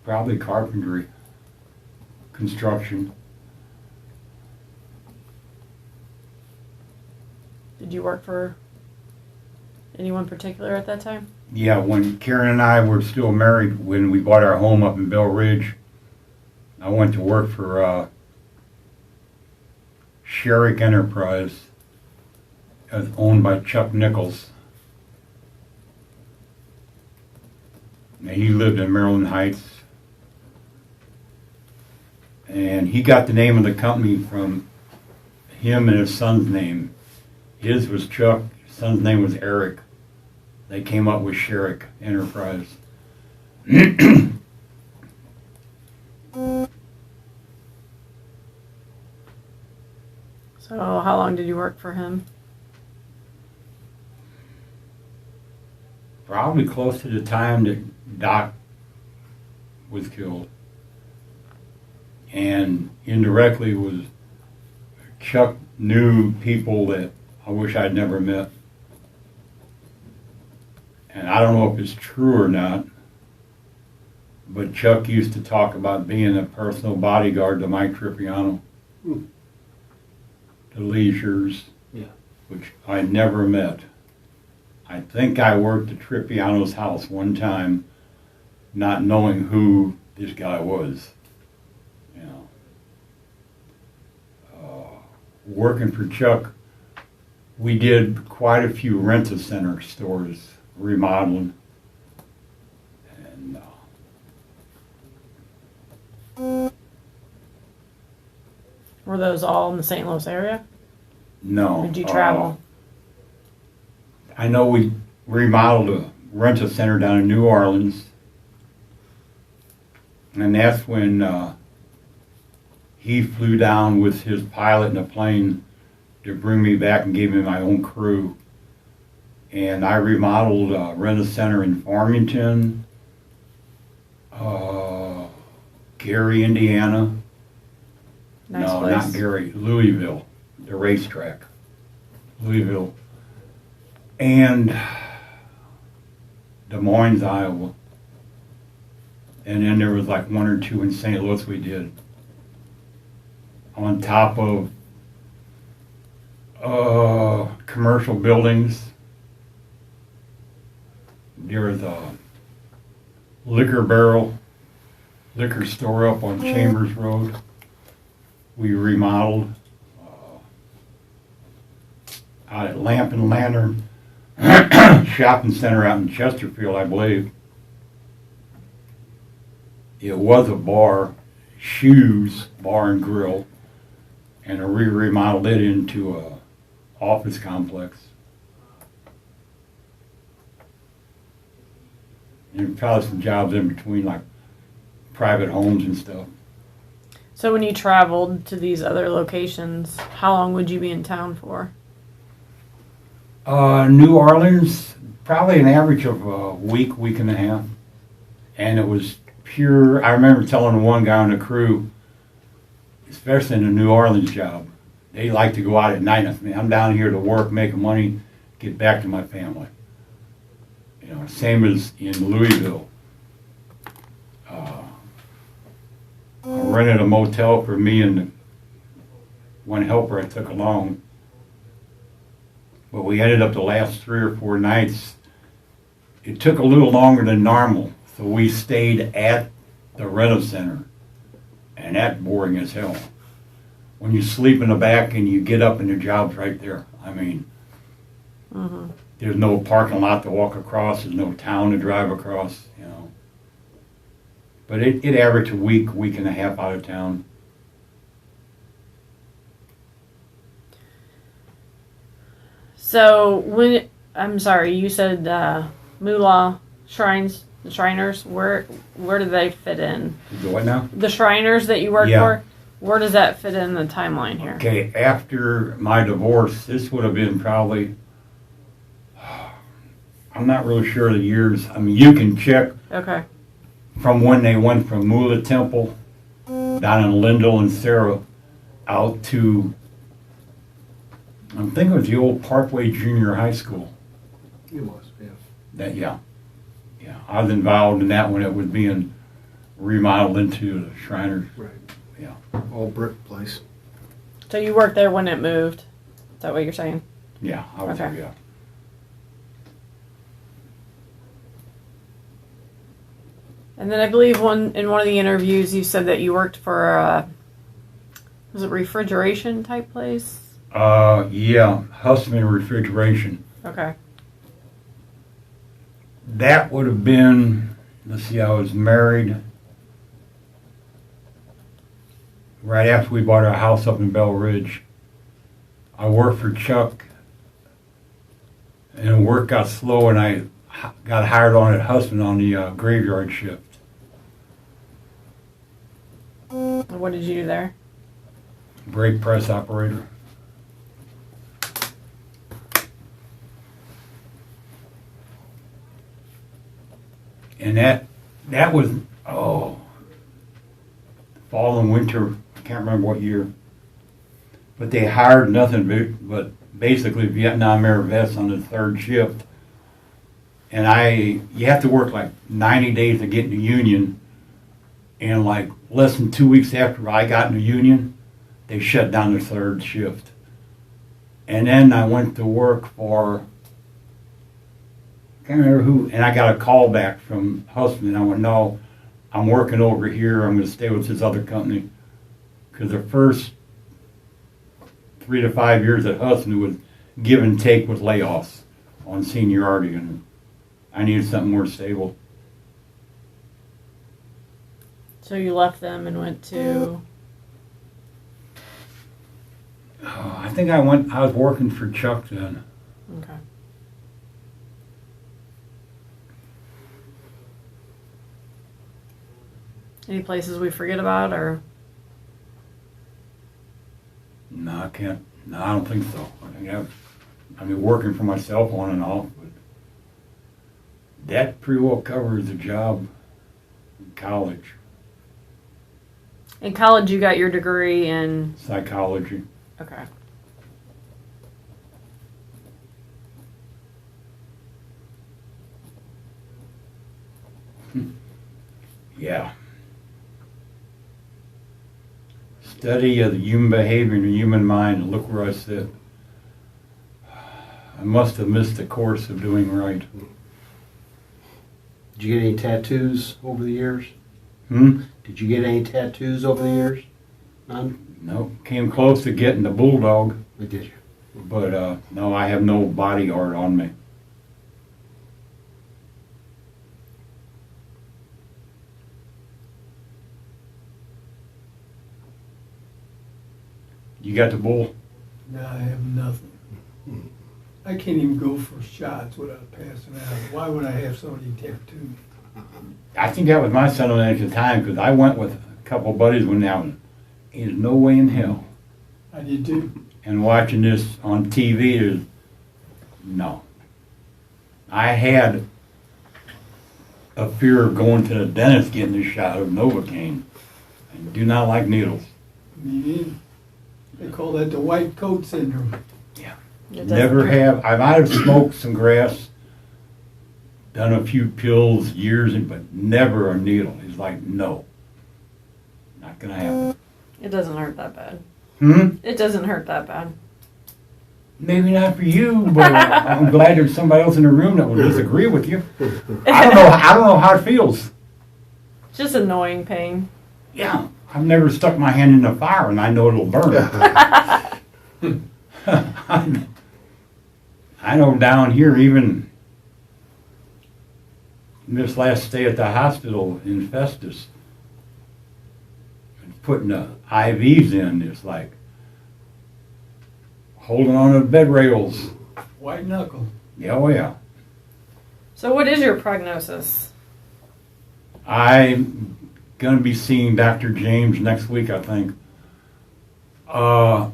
Probably carpentry, construction. Did you work for anyone particular at that time? Yeah, when Karen and I were still married, when we bought our home up in Bell Ridge, I went to work for Sherrick Enterprise. It was owned by Chuck Nichols. And he lived in Maryland Heights. And he got the name of the company from him and his son's name. His was Chuck, his son's name was Eric. They came up with Sherrick Enterprise. So how long did you work for him? Probably close to the time that Doc was killed. And indirectly was Chuck knew people that I wish I'd never met. And I don't know if it's true or not, but Chuck used to talk about being a personal bodyguard to Mike Tripiano. The Leisures, Yeah. which I never met. I think I worked at Tripiano's house one time, not knowing who this guy was. You know, working for Chuck, we did quite a few rent-a-center stores, remodeling, and Were those all in the St. Louis area? no. Or did you travel? I know we remodeled a rent-a-center down in New Orleans, and that's when he flew down with his pilot in a plane to bring me back and gave me my own crew. And I remodeled a rent-a-center in Farmington, Gary, Indiana. Nice No, place. not Gary, Louisville, the racetrack. Louisville. And Des Moines, Iowa. And then there was like 1 or 2 in St. Louis we did. On top of commercial buildings. There was a liquor store up on Chambers Road. We remodeled. Out at Lamp and Lantern Shopping Center out in Chesterfield, I believe. It was a bar, Shoes Bar and Grill, and we remodeled it into a office complex. And probably some jobs in between, like private homes and stuff. So when you traveled to these other locations, how long would you be in town for? New Orleans, probably an average of a week, week and a half. And it was pure, I remember telling one guy on the crew, especially in the New Orleans job, they like to go out at night. I mean, I'm down here to work, make money, get back to my family. You know, same as in Louisville. I rented a motel for me and one helper I took along. But we ended up the last 3 or 4 nights. It took a little longer than normal, so we stayed at the rent-a-center, and that's boring as hell. When you sleep in the back and you get up and your job's right there. I mean, there's no parking lot to walk across, there's no town to drive across, you know. But it averaged a week, week and a half out of town. So when I'm sorry, you said Moolah Shrines, the Shriners. Where do they fit in? You go what now? The Shriners that you work Yeah. for. Where does that fit in the timeline here? Okay, after my divorce, this would have been probably, I'm not really sure of the years. I mean, you can check Okay. from when they went from Muehlberg Temple down in Lindell and Sarah out to, I'm thinking it was the old Parkway Junior High School. It was, yeah. That, yeah. I was involved in that when it was being remodeled into the Shriners. Right. Yeah. All brick place. So you worked there when it moved. Is that what you're saying? Yeah, I was Okay. there, yeah. And then I believe in one of the interviews you said that you worked for was it refrigeration type place? Yeah, Husman Refrigeration. Okay. That would have been, let's see, I was married right after we bought our house up in Bell Ridge. I worked for Chuck, and work got slow, and I got hired on at Husman on the graveyard shift. What did you do there? Brake press operator. And that was, fall and winter, I can't remember what year. But they hired nothing but basically Vietnam era vets on the third shift. And you have to work like 90 days to get in the union. And like less than 2 weeks after I got in the union, they shut down the third shift. And then I went to work for, I can't remember who, and I got a call back from Husband. I went, no, I'm working over here. I'm going to stay with this other company. Because the first 3 to 5 years at Husband was give and take with layoffs on seniority, and I needed something more stable. So you left them and went to. I think I was working for Chuck then. Okay. Any places we forget about, or No, I can't. No, I don't think so. I mean, working for myself on and off, but that pretty well covers the job in college. in college you got your degree in? Psychology. Okay. Yeah. Study of the human behavior and the human mind, and look where I sit. I must have missed the course of doing right. Did you get any tattoos over the years? Hmm? Did you get any tattoos over the years? None? No, came close to getting the bulldog, Or did you? but no, I have no body art on me. You got the bull? No, I have nothing. I can't even go for shots without passing out. Why would I have somebody tattoo me? I think that was my sentiment at the time, because I went with a couple of buddies when now, there's no way in hell. I did too. And watching this on TV, no. I had a fear of going to the dentist getting a shot of Novocaine. I do not like needles. Me neither. They call that the white coat syndrome. It Never doesn't- have. I might have smoked some grass, done a few pills years, but never a needle. It's like, no. Not going to happen. It doesn't hurt that bad. Hmm? It doesn't hurt that bad. Maybe not for you, but I'm glad there's somebody else in the room that will disagree with you. I don't know how it feels. It's just annoying pain. Yeah, I've never stuck my hand in the fire and I know it'll burn. I know down here, even this last stay at the hospital in Festus, putting the IVs in, it's like holding on to the bed rails. White knuckle. Yeah, oh yeah. So what is your prognosis? I'm going to be seeing Dr. James next week, I think. When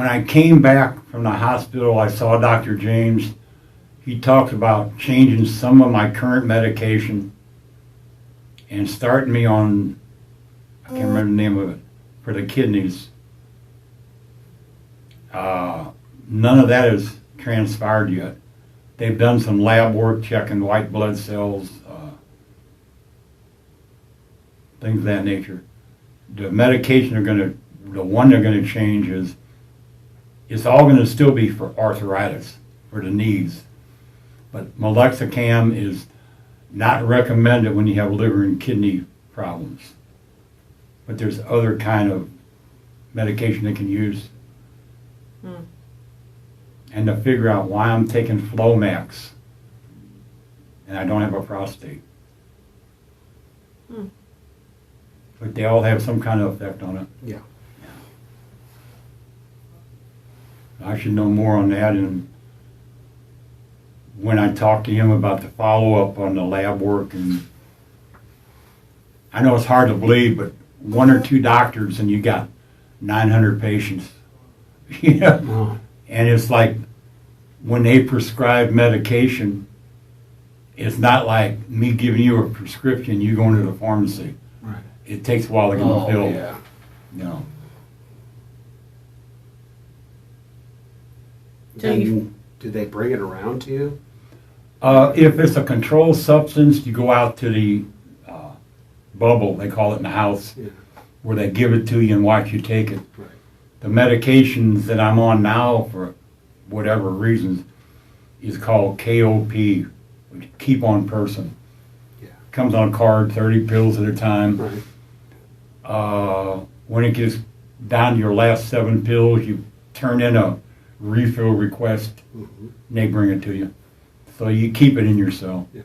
I came back from the hospital, I saw Dr. James. He talked about changing some of my current medication and starting me on, I can't remember the name of it, for the kidneys. None of that has transpired yet. They've done some lab work checking white blood cells, things of that nature. The medication the one they're gonna change is, it's all gonna still be for arthritis, for the knees. But Meloxicam is not recommended when you have liver and kidney problems. But there's other kind of medication they can use. And to figure out why I'm taking Flomax and I don't have a prostate. But they all have some kind of effect on it. Yeah. I should know more on that, and when I talked to him about the follow-up on the lab work, and I know it's hard to believe, but 1 or 2 doctors and you got 900 patients. Yeah. Oh, And it's like when they prescribe medication, it's not like me giving you a prescription, you going to the pharmacy. right. It takes a while to get them Oh, filled. yeah. You know. So you- And do they bring it around to you? If it's a controlled substance, you go out to the bubble, they call it in the house, Yeah. where they give it to you and watch you take it. Right. The medications that I'm on now, for whatever reasons, is called KOP, which keep on person. Yeah. Comes on a card, 30 pills at a time. Right. When it gets down to your last 7 pills, you turn in a refill request, Mhm. and they bring it to you. So you keep it in your cell. Yeah.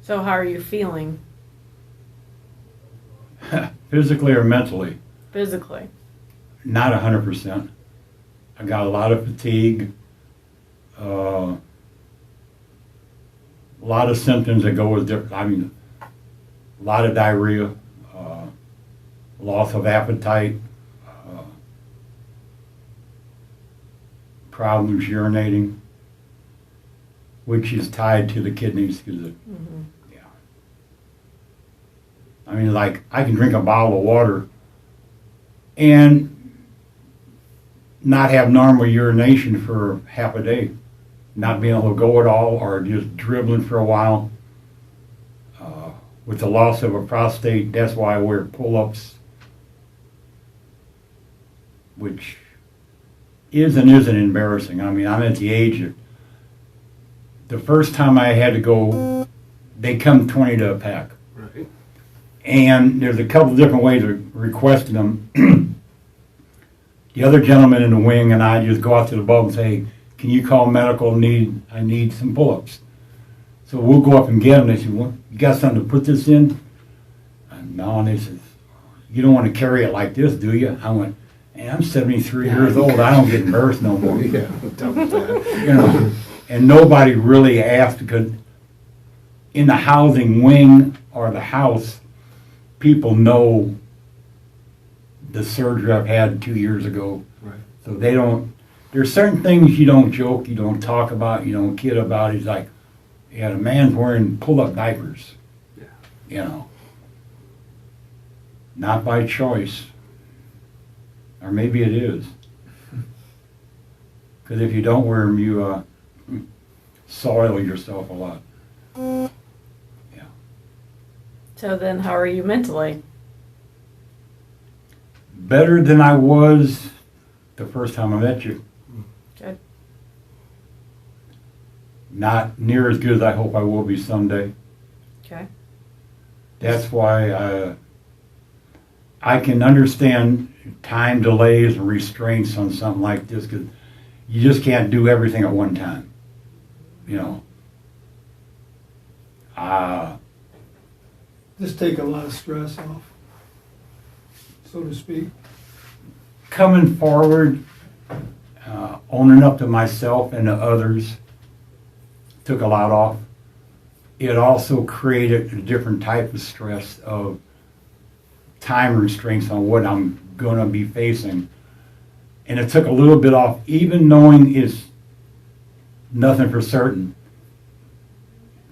So how are you feeling Physically or mentally, physically? not 100%. I got a lot of fatigue, a lot of symptoms that go with different, a lot of diarrhea, loss of appetite, problems urinating, which is tied to the kidneys. Cause like, I can drink a bottle of water and not have normal urination for half a day, not being able to go at all, or just dribbling for a while. With the loss of a prostate, that's why I wear pull-ups, which is and isn't embarrassing. I'm at the age of, the first time I had to go, they come 20 to a pack. Right. And there's a couple different ways of requesting them. The other gentleman in the wing and I just go out to the bubble and say, can you call medical, I need some pull-ups. So we'll go up and get them. They said, well, you got something to put this in? And no, and they said, you don't want to carry it like this, do you? I went, hey, I'm 73 years old. I don't get embarrassed no more. Yeah. Double that. You know, and nobody really asked, because in the housing wing or the house, people know the surgery I've had 2 years ago. Right. So they don't, there's certain things you don't joke, you don't talk about, you don't kid about. It's like, yeah, the man's wearing pull-up diapers. Yeah. You know. Not by choice. Or maybe it is. Because if you don't wear them, you soil yourself a lot. Yeah. So then how are you mentally? Better than I was the first time I met you. Good. Not near as good as I hope I will be someday. Okay. That's why I can understand time delays and restraints on something like this, because you just can't do everything at one time. You know. Just take a lot of stress off, so to speak. Coming forward, owning up to myself and to others, took a lot off. it also created a different type of stress of time restraints on what I'm going to be facing. And it took a little bit off, even knowing it's nothing for certain.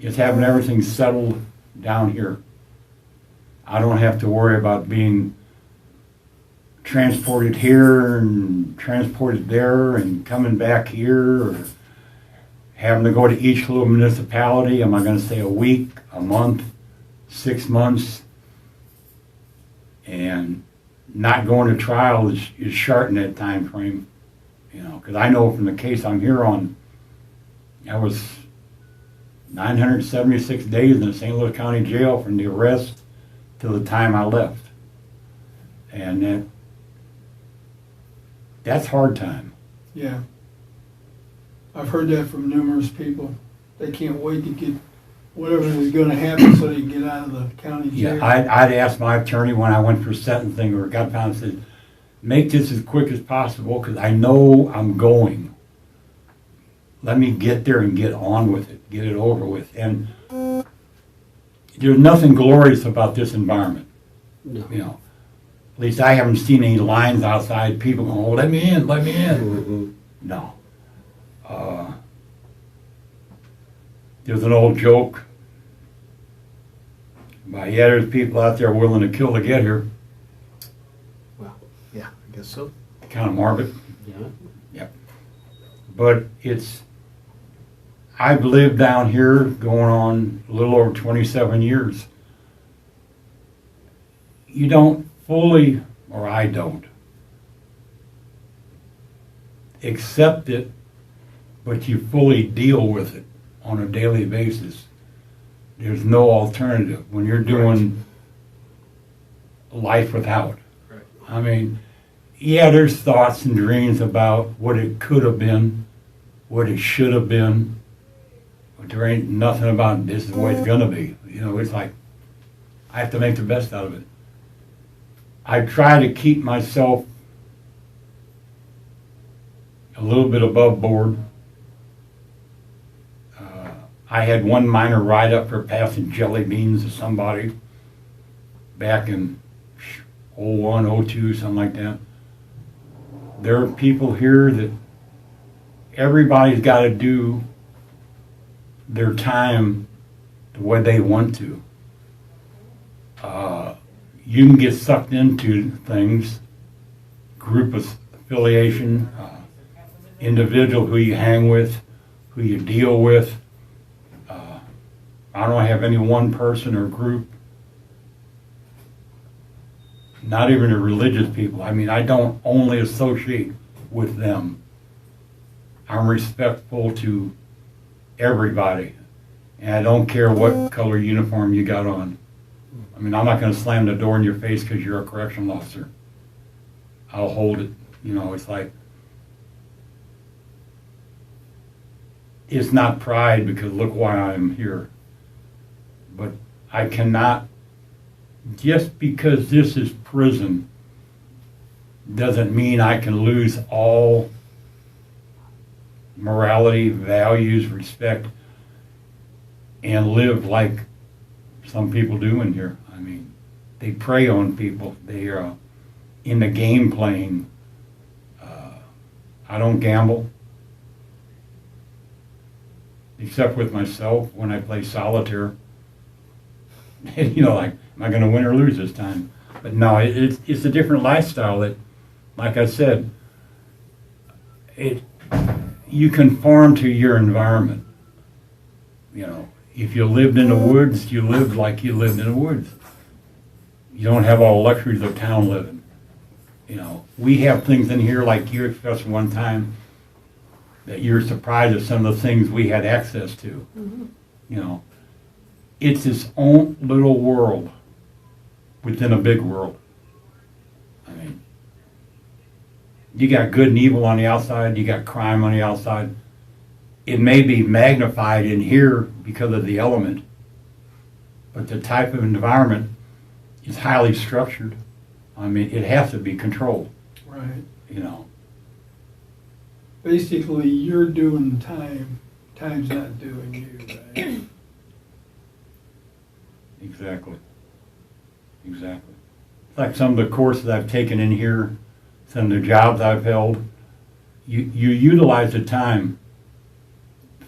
It's having everything settled down here. I don't have to worry about being transported here and transported there and coming back here, or having to go to each little municipality. Am I going to stay a week, a month, 6 months? And not going to trial is shortening that time frame, you know, because I know from the case I'm here on, I was 976 days in the St. Louis County Jail from the arrest till the time I left. And that's hard time. Yeah. I've heard that from numerous people. They can't wait to get whatever is going to happen so they can get out of the county jail. Yeah, I'd asked my attorney when I went for sentencing or got found, said, make this as quick as possible because I know I'm going. Let me get there and get on with it, get it over with. And there's nothing glorious about this environment. No. You know, at least I haven't seen any lines outside, people going, oh, let me in, let me in. Mm-hmm. No. There's an old joke about, yeah, there's people out there willing to kill to get here. Well, yeah, I guess so. Kind of morbid. Yeah. Yep. But I've lived down here going on a little over 27 years. You don't fully, or I don't, accept it, but you fully deal with it on a daily basis. There's no alternative when you're doing life without. Right. I mean, yeah, there's thoughts and dreams about what it could have been, what it should have been, but there ain't nothing about this is the way it's gonna be. You know, it's like, I have to make the best out of it. I try to keep myself a little bit above board. I had one minor write-up for passing jelly beans to somebody back in 01, 02, something like that. There are people here that everybody's got to do their time the way they want to. You can get sucked into things, group affiliation, individual who you hang with, who you deal with. I don't have any one person or group, not even the religious people. I mean, I don't only associate with them. I'm respectful to everybody, and I don't care what color uniform you got on. I mean, I'm not going to slam the door in your face because you're a correctional officer. I'll hold it. You know, it's like, it's not pride because look why I'm here. But I cannot, just because this is prison, doesn't mean I can lose all morality, values, respect, and live like some people do in here. I mean, they prey on people. They are in the game playing. I don't gamble, except with myself when I play solitaire. You know, like, am I going to win or lose this time? But no, it's a different lifestyle that, like I said, you conform to your environment. You know, if you lived in the woods, you lived like you lived in the woods. You don't have all the luxuries of town living. You know, we have things in here like you expressed one time that you're surprised at some of the things we had access to. Mm-hmm. You know, it's its own little world within a big world. I mean, you got good and evil on the outside, you got crime on the outside. It may be magnified in here because of the element, but the type of environment is highly structured. I mean, it has to be controlled. Right. You know. Basically, you're doing time, time's not doing you, right? Exactly. Exactly. It's like some of the courses I've taken in here, some of the jobs I've held, you utilize the time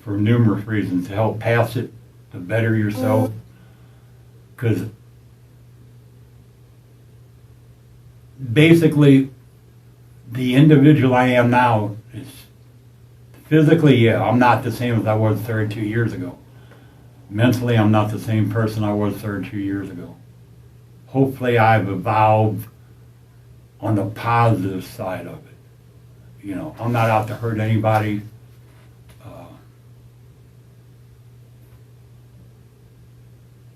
for numerous reasons to help pass it, to better yourself. Because basically, the individual I am now is physically, yeah, I'm not the same as I was 32 years ago. Mentally, I'm not the same person I was 32 years ago. Hopefully, I've evolved on the positive side of it. You know, I'm not out to hurt anybody.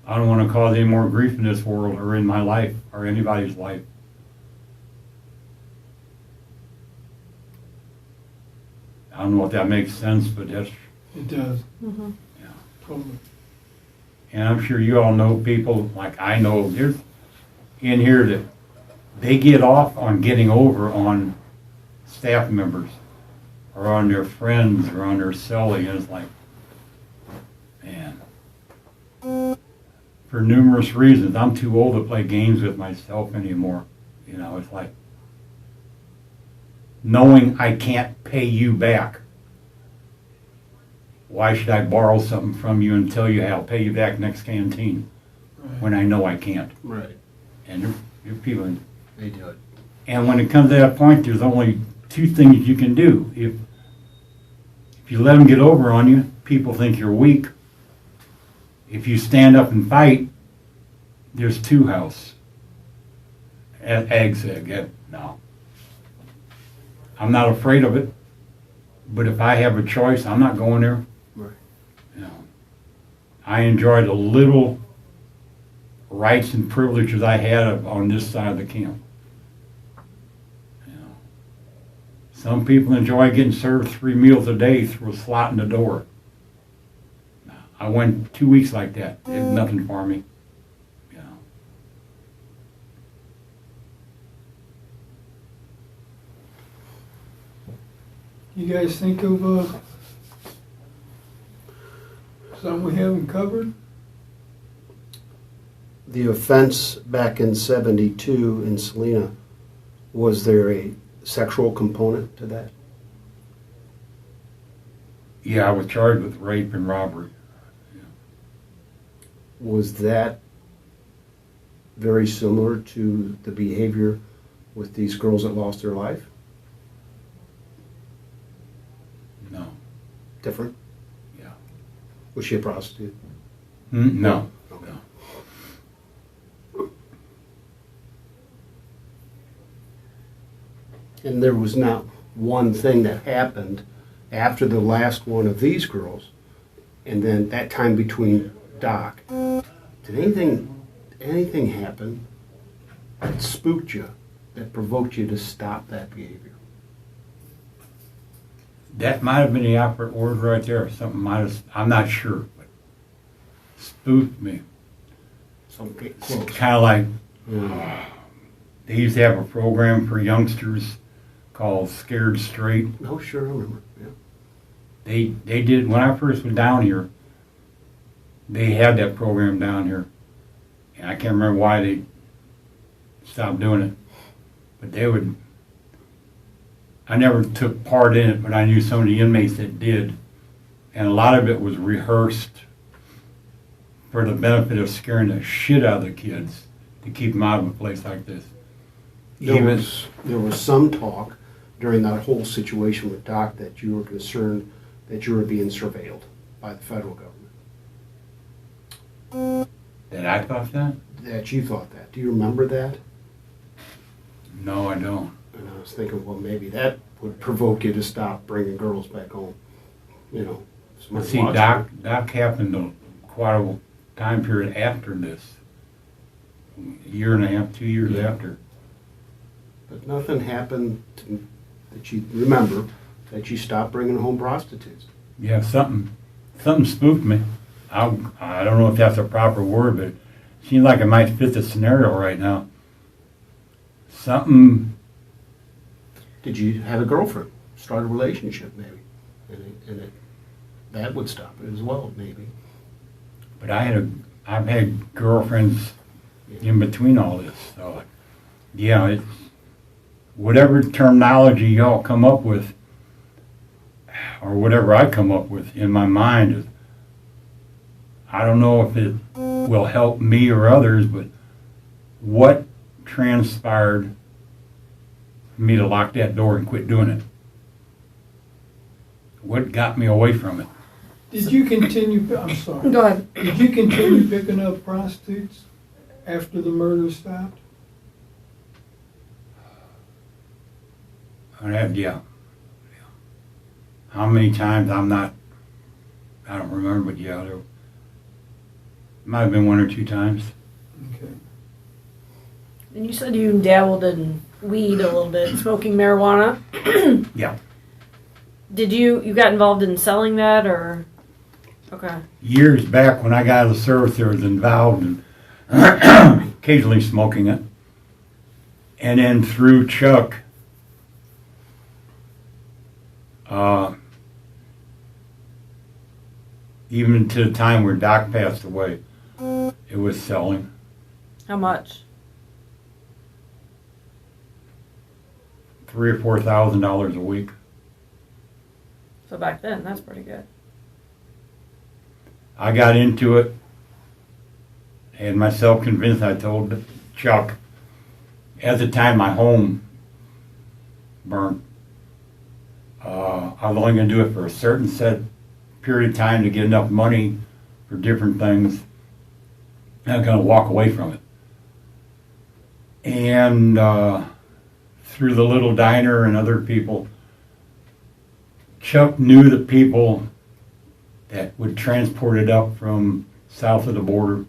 I don't want to cause any more grief in this world or in my life or anybody's life. I don't know if that makes sense, but that's, It does, Mm-hmm. yeah. totally. And I'm sure you all know people, like I know, there's in here that they get off on getting over on staff members or on their friends or on their cellie, and it's like, man, for numerous reasons, I'm too old to play games with myself anymore. You know, it's like knowing I can't pay you back. Why should I borrow something from you and tell you I'll pay you back next canteen Right. when I know I can't? Right. And you're people. They do it. And when it comes to that point, there's only two things you can do. If you let them get over on you, people think you're weak. If you stand up and fight, there's two house. Eggs. No. I'm not afraid of it. But if I have a choice, I'm not going there. Right. You know, I enjoy the little rights and privileges I had on this side of the camp. You know, some people enjoy getting served 3 meals a day through a slot in the door. I went 2 weeks like that. It did nothing for me. You know. You guys think of something we haven't covered? The offense back in '72 in Salina, was there a sexual component to that? Yeah, I was charged with rape and robbery. Was that very similar to the behavior with these girls that lost their life? No. Different? Yeah. Was she a prostitute? No. Okay. And there was not one thing that happened after the last one of these girls, and then that time between Doc. Did anything happen that spooked you, that provoked you to stop that behavior? That might have been the operative word right there. Something might have, I'm not sure, but spooked me. So get It's close. kind of like, Yeah. they used to have a program for youngsters called Scared Straight. Oh, sure, I remember. Yeah. They did, when I first was down here, they had that program down here. And I can't remember why they stopped doing it. But they would, I never took part in it, but I knew some of the inmates that did. And a lot of it was rehearsed for the benefit of scaring the shit out of the kids to keep them out of a place like this. There was some talk during that whole situation with Doc that you were concerned that you were being surveilled by the federal government. Did I thought that? That you thought that. Do you remember that? No, I don't. And I was thinking, well, maybe that would provoke you to stop bringing girls back home. You know. Well, somebody see, watching. Doc happened quite a time period after this. A year and a half, 2 years Yeah. after. But nothing happened that you remember that you stopped bringing home prostitutes. Yeah, something spooked me. I don't know if that's a proper word, but it seems like it might fit the scenario right now. Something, Did you have a girlfriend? Start a relationship, maybe? And that would stop it as well, maybe. but I had I've had girlfriends in between all this, so, yeah, it's, whatever terminology y'all come up with, or whatever I come up with in my mind, is, I don't know if it will help me or others, but what transpired for me to lock that door and quit doing it? What got me away from it? Did you continue, I'm sorry, Go ahead. did you continue picking up prostitutes after the murder stopped? Yeah. How many times I don't remember, but yeah, there might have been one or two times. Okay. And you said you dabbled in weed a little bit, smoking marijuana. Yeah. Did you got involved in selling that, or? Okay. Years back when I got out of the service, I was involved in occasionally smoking it. And then through Chuck, even to the time where Doc passed away, it was selling. How much? $3,000 or $4,000 a week. So back then, that's pretty good. I got into it, had myself convinced. I told Chuck, at the time my home burnt, I was only going to do it for a certain set period of time to get enough money for different things. I was going to walk away from it. And through the little diner and other people, Chuck knew the people that would transport it up from south of the border.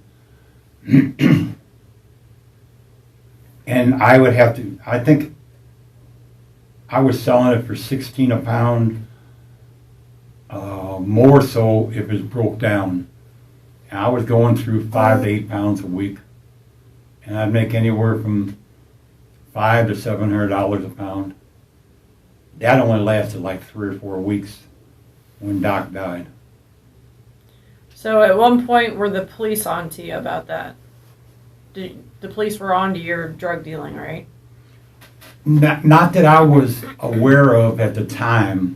And I would have to, I think I was selling it for 16 a pound, more so if it broke down. And I was going through 5 to 8 pounds a week. And I'd make anywhere from $500 to $700 a pound. That only lasted like 3 or 4 weeks when Doc died. So at one point, were the police on to you about that? The police were on to your drug dealing, right? Not that I was aware of at the time,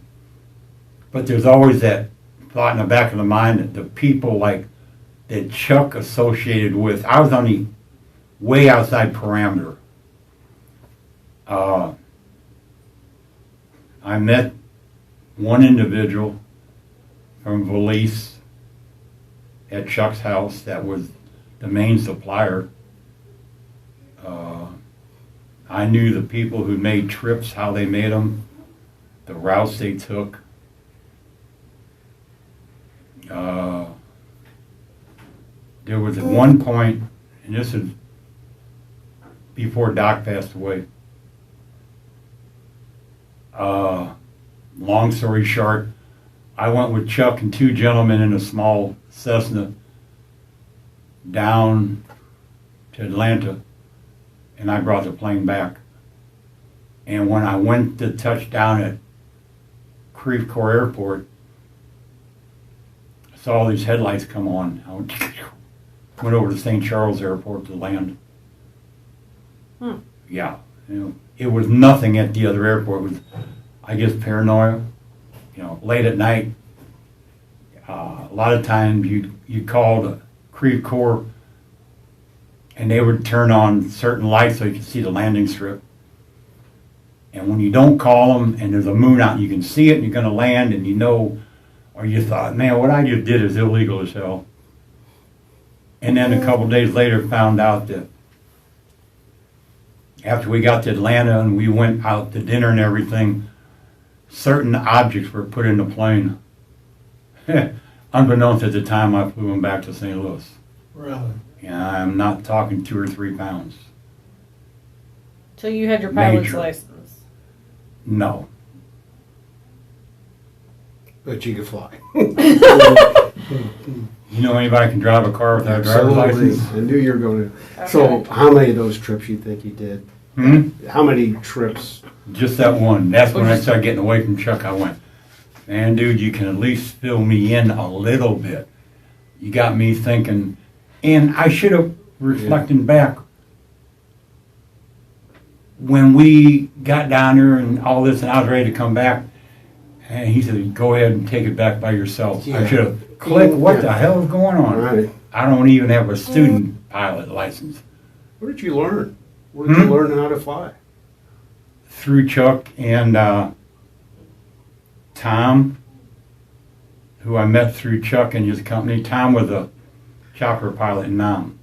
but there's always that thought in the back of the mind that the people like that Chuck associated with, I was on the way outside parameter. I met one individual from Valise at Chuck's house that was the main supplier. I knew the people who made trips, how they made them, the routes they took. There was at one point, and this is before Doc passed away. Long story short, I went with Chuck and 2 gentlemen in a small Cessna down to Atlanta, and I brought the plane back. And when I went to touch down at Creve Coeur Airport, I saw all these headlights come on. I went over to St. Charles Airport to land. Yeah, it was nothing at the other airport. It was, I guess, paranoia. Late at night, a lot of times you called Creve Coeur and they would turn on certain lights so you could see the landing strip. And when you don't call them and there's a moon out and you can see it and you're going to land and or you thought, man, what I just did is illegal as hell. And then a couple days later found out that after we got to Atlanta and we went out to dinner and everything, certain objects were put in the plane. Unbeknownst at the time, I flew them back to St. Louis. Really? And I'm not talking 2 or 3 pounds. So you had your pilot's Major. license. No. But you could fly. You know anybody can drive a car without a driver's Absolutely. license? I knew you were going to. Okay. So how many of those trips you think you did? How many trips? Just that one. That's when I started getting away from Chuck. I went, man, dude, you can at least fill me in a little bit. You got me thinking, And I should have, reflecting back, when we got down there and all this, and I was ready to come back, and he said, go ahead and take it back by yourself. Yeah. I should have clicked, what the hell is going on? Right. I don't even have a student pilot license. Where did you learn? Where did you learn how to fly? Through Chuck and Tom, who I met through Chuck and his company. Tom was a chopper pilot in Nam.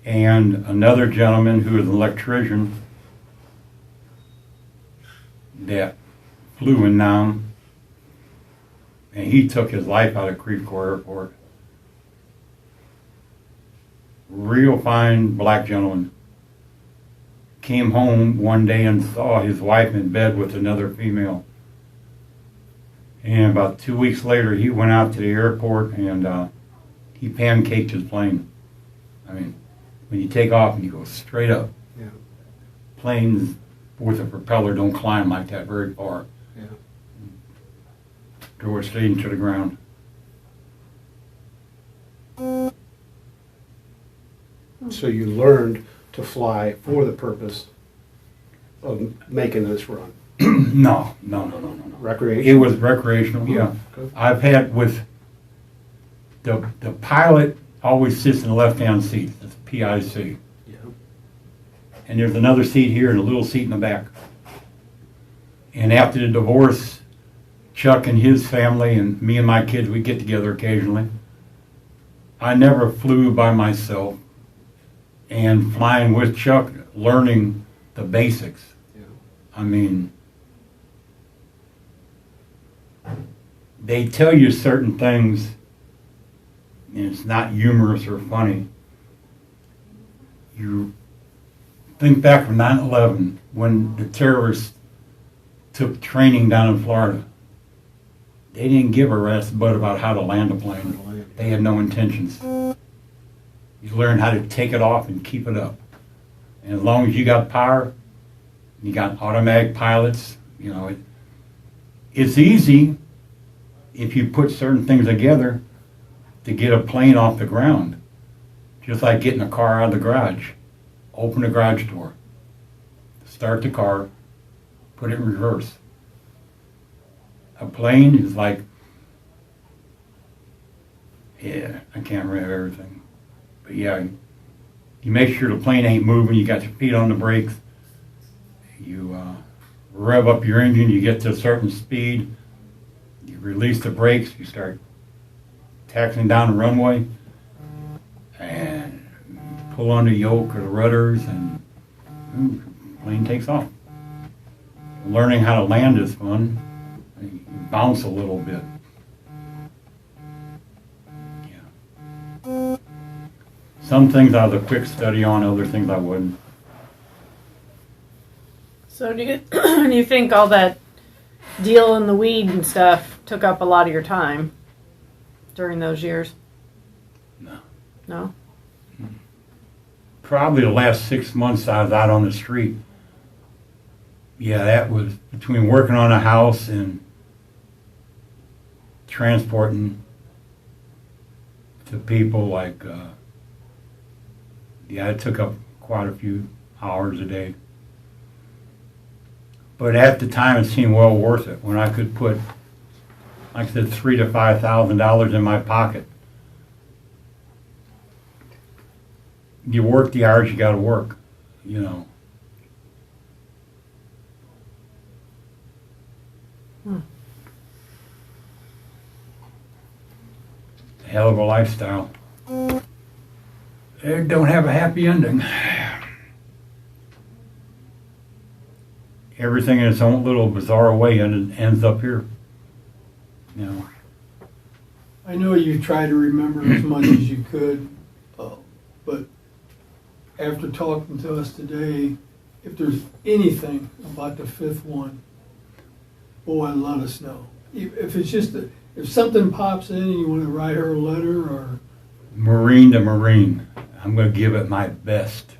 And another gentleman who was an electrician that flew in Nam, and he took his life out of Creve Coeur Airport. Real fine black gentleman. Came home one day and saw his wife in bed with another female. And about 2 weeks later, he went out to the airport and he pancaked his plane. I mean, when you take off and you go straight up, Yeah. planes with a propeller don't climb like that very far. Yeah. Go straight into the ground. So you learned to fly for the purpose of making this run. No. Recreation? It was recreational, yeah. Okay. I've had with the pilot always sits in the left-hand seat. That's PIC. Yeah. And there's another seat here and a little seat in the back. And after the divorce, Chuck and his family and me and my kids, we get together occasionally. I never flew by myself. And flying with Chuck, learning the basics. Yeah. I mean, they tell you certain things, and it's not humorous or funny. You think back from 9/11 when the terrorists took training down in Florida. They didn't give a rat's butt about how to land a plane. They had no intentions. You learn how to take it off and keep it up. And as long as you got power, you got automatic pilots, you know, it's easy if you put certain things together to get a plane off the ground. Just like getting a car out of the garage. Open the garage door, start the car, put it in reverse. A plane is like, yeah, I can't remember everything. But yeah, you make sure the plane ain't moving, you got your feet on the brakes, you rev up your engine, you get to a certain speed, you release the brakes, you start taxiing down the runway, and pull on the yoke or the rudders, and the plane takes off. Learning how to land is fun. You bounce a little bit. Yeah. Some things I was a quick study on, other things I wouldn't. So do you think all that deal in the weed and stuff took up a lot of your time during those years? No. No? Probably the last 6 months I was out on the street. Yeah, that was between working on a house and transporting to people like, yeah, it took up quite a few hours a day. But at the time, it seemed well worth it when I could put, like I said, $3,000 to $5,000 in my pocket. You work the hours you got to work, you know. Hell of a lifestyle. It don't have a happy ending. Everything in its own little bizarre way and it ends up here. You know. I know you try to remember as much as you could, but after talking to us today, if there's anything about the fifth one, boy, let us know. If it's just if something pops in and you want to write her a letter or Marine to Marine, I'm going to give it my best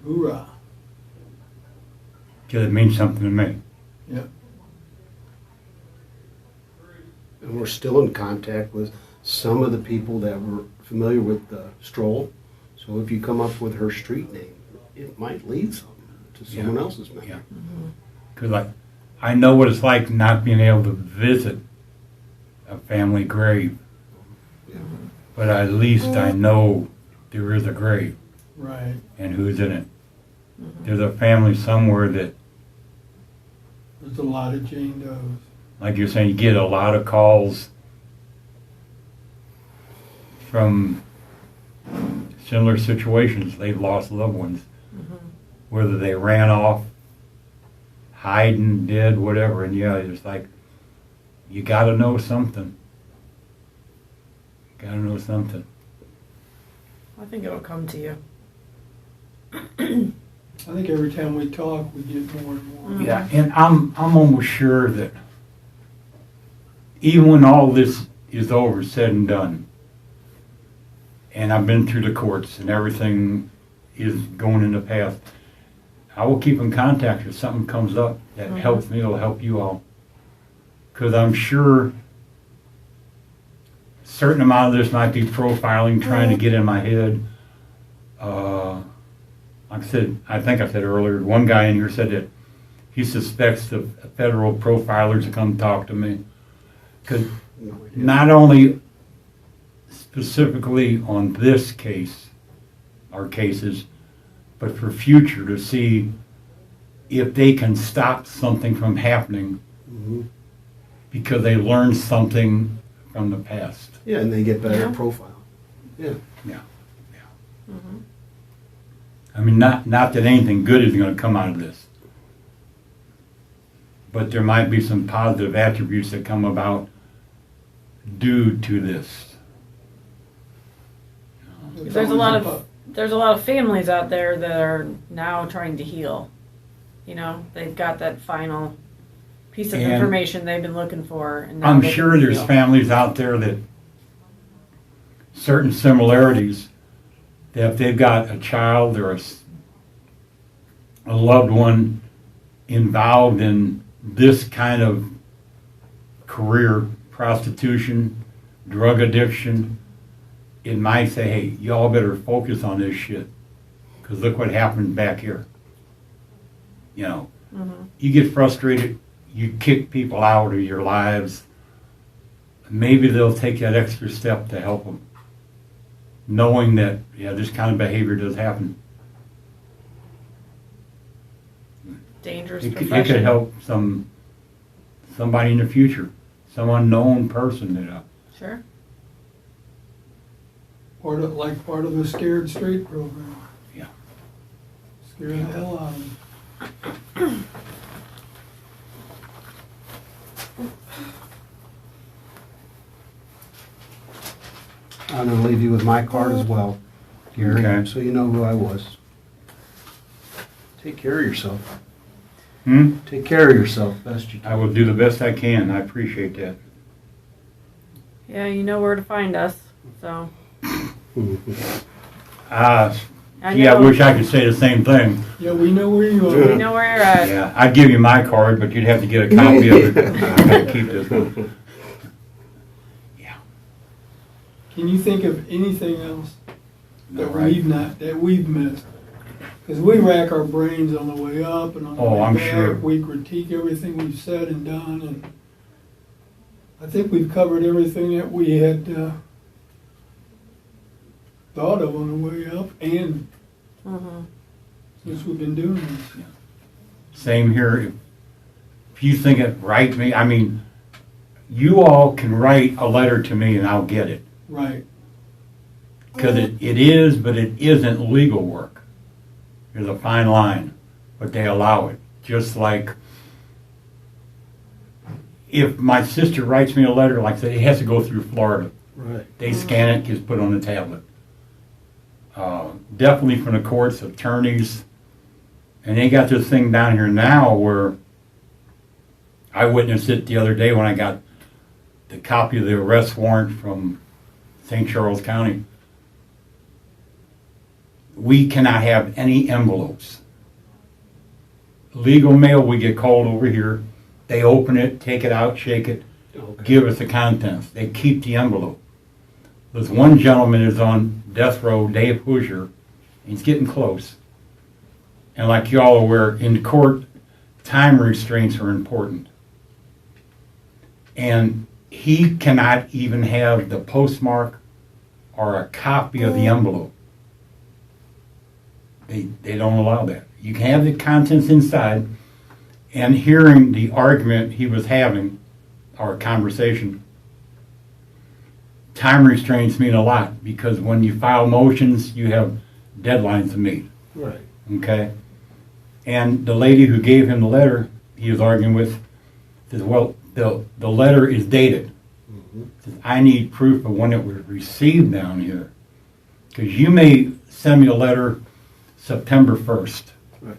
hoorah. because it means something to me. Yeah. And we're still in contact with some of the people that were familiar with the stroll. So if you come up with her street name, it might lead something to someone Yeah. else's name. Yeah. Because I know what it's like not being able to visit a family grave, Yeah. but at least I know there is a grave Right. and who's in it. There's a family somewhere that, There's a lot of Jane Does. like you're saying, you get a lot of calls from similar situations. They've lost loved ones, whether they ran off, hiding, dead, whatever. And yeah, it's like, you got to know something. Got to know something. I think it'll come to you. I think every time we talk, we get more and more. Yeah, and I'm almost sure that even when all this is over, said and done, and I've been through the courts and everything is going in the past, I will keep in contact if something comes up that helps me, it'll help you all. Because I'm sure a certain amount of this might be profiling, trying to get in my head. Like I said, I think I said earlier, one guy in here said that he suspects the federal profilers to come talk to me. Because not only specifically on this case, or cases, but for future to see if they can stop something from happening Mhm. because they learned something from the past. Yeah, and they get better Yeah. profile. Yeah. I mean, not that anything good is going to come out of this, but there might be some positive attributes that come about due to this. It's There's a always lot a of there's a lot of families out there that are now trying to heal. You know, they've got that final piece of And information they've been looking for, and now I'm they sure can there's heal. families out there that certain similarities, that if they've got a child or a loved one involved in this kind of career, prostitution, drug addiction, it might say, hey, y'all better focus on this shit, because look what happened back here. You know, you get frustrated, you kick people out of your lives, maybe they'll take that extra step to help them, knowing that, yeah, this kind of behavior does happen. Dangerous It profession. could help somebody in the future, some unknown person that, Sure. part of the Scared Straight program. Yeah. Scare the hell out of them. I'm going to leave you with my card as well, Gary, Okay. so you know who I was. Take care of yourself. Take care of yourself best you I can. will do the best I can. I appreciate that. Yeah, you know where to find us. So. I know, wish I could say the same thing. Yeah, we know where you We are. know where you're at. Yeah, I'd give you my card, but you'd have to get a copy of it. I gotta keep this one. Yeah. Can you think of anything else No, that we've missed? Because we rack our brains on the way up and on the Oh, way I'm back. sure. We critique everything we've said and done, and I think we've covered everything that we had thought of on the way up, and since we've been doing this. Same here. If you think it, write me. I mean, you all can write a letter to me and I'll get it. Right. Because it is, but it isn't legal work. There's a fine line, but they allow it. Just like if my sister writes me a letter, like I said, it has to go through Florida. Right. They scan it, gets put on the tablet. Definitely from the courts, attorneys, and they got this thing down here now where I witnessed it the other day when I got the copy of the arrest warrant from St. Charles County. We cannot have any envelopes. Legal mail, we get called over here. They open it, take it out, shake it, Okay. give us the contents. They keep the envelope. This one gentleman is on death row, Dave Hoosier. He's getting close. And like y'all are aware, in court, time restraints are important. And he cannot even have the postmark or a copy of the envelope. They don't allow that. You can have the contents inside, and hearing the argument he was having, or conversation, time restraints mean a lot, because when you file motions, you have deadlines to meet, Right. okay? And the lady who gave him the letter he was arguing with says, well, the letter is dated. Says, I need proof of when it was received down here. Because you may send me a letter September 1st, Right.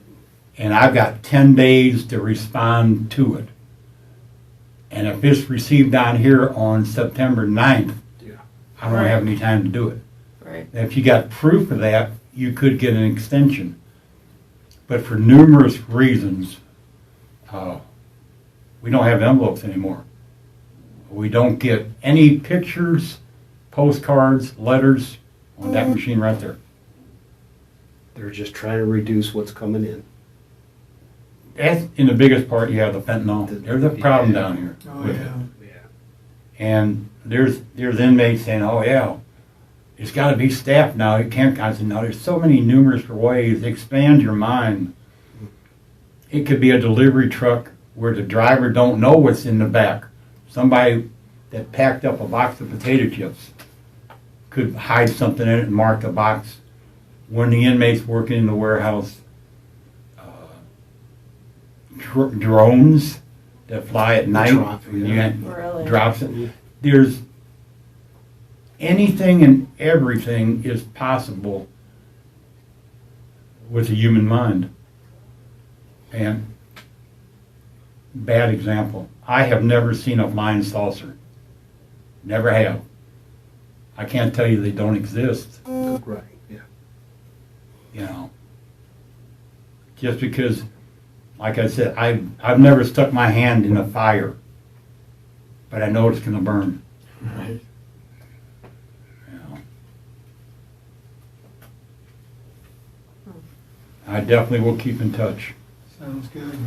and I've got 10 days to respond to it. And if it's received down here on September 9th, Yeah. I don't have any time to do it. Right. And if you got proof of that, you could get an extension. But for numerous reasons, we don't have envelopes anymore. We don't get any pictures, postcards, letters on that machine right there. They're just trying to reduce what's coming in. That's in the biggest part. You have the fentanyl. There's a problem Yeah. down here. Oh, with it. yeah. Yeah. And there's inmates saying, "Oh yeah, it's got to be staffed now. It can't." I said, "No, there's so many numerous ways. Expand your mind. It could be a delivery truck where the driver don't know what's in the back. Somebody that packed up a box of potato chips could hide something in it and mark the box. When the inmate's working in the warehouse, drones that fly at night, Drop, and yeah. you Really? drops it. There's anything and everything is possible with the human mind. And bad example, I have never seen a flying saucer. Never have. I can't tell you they don't exist, Right. Yeah. you know. Just because, like I said, I've never stuck my hand in a fire, but I know it's going to burn. Right. You know. I definitely will keep in touch. Sounds good.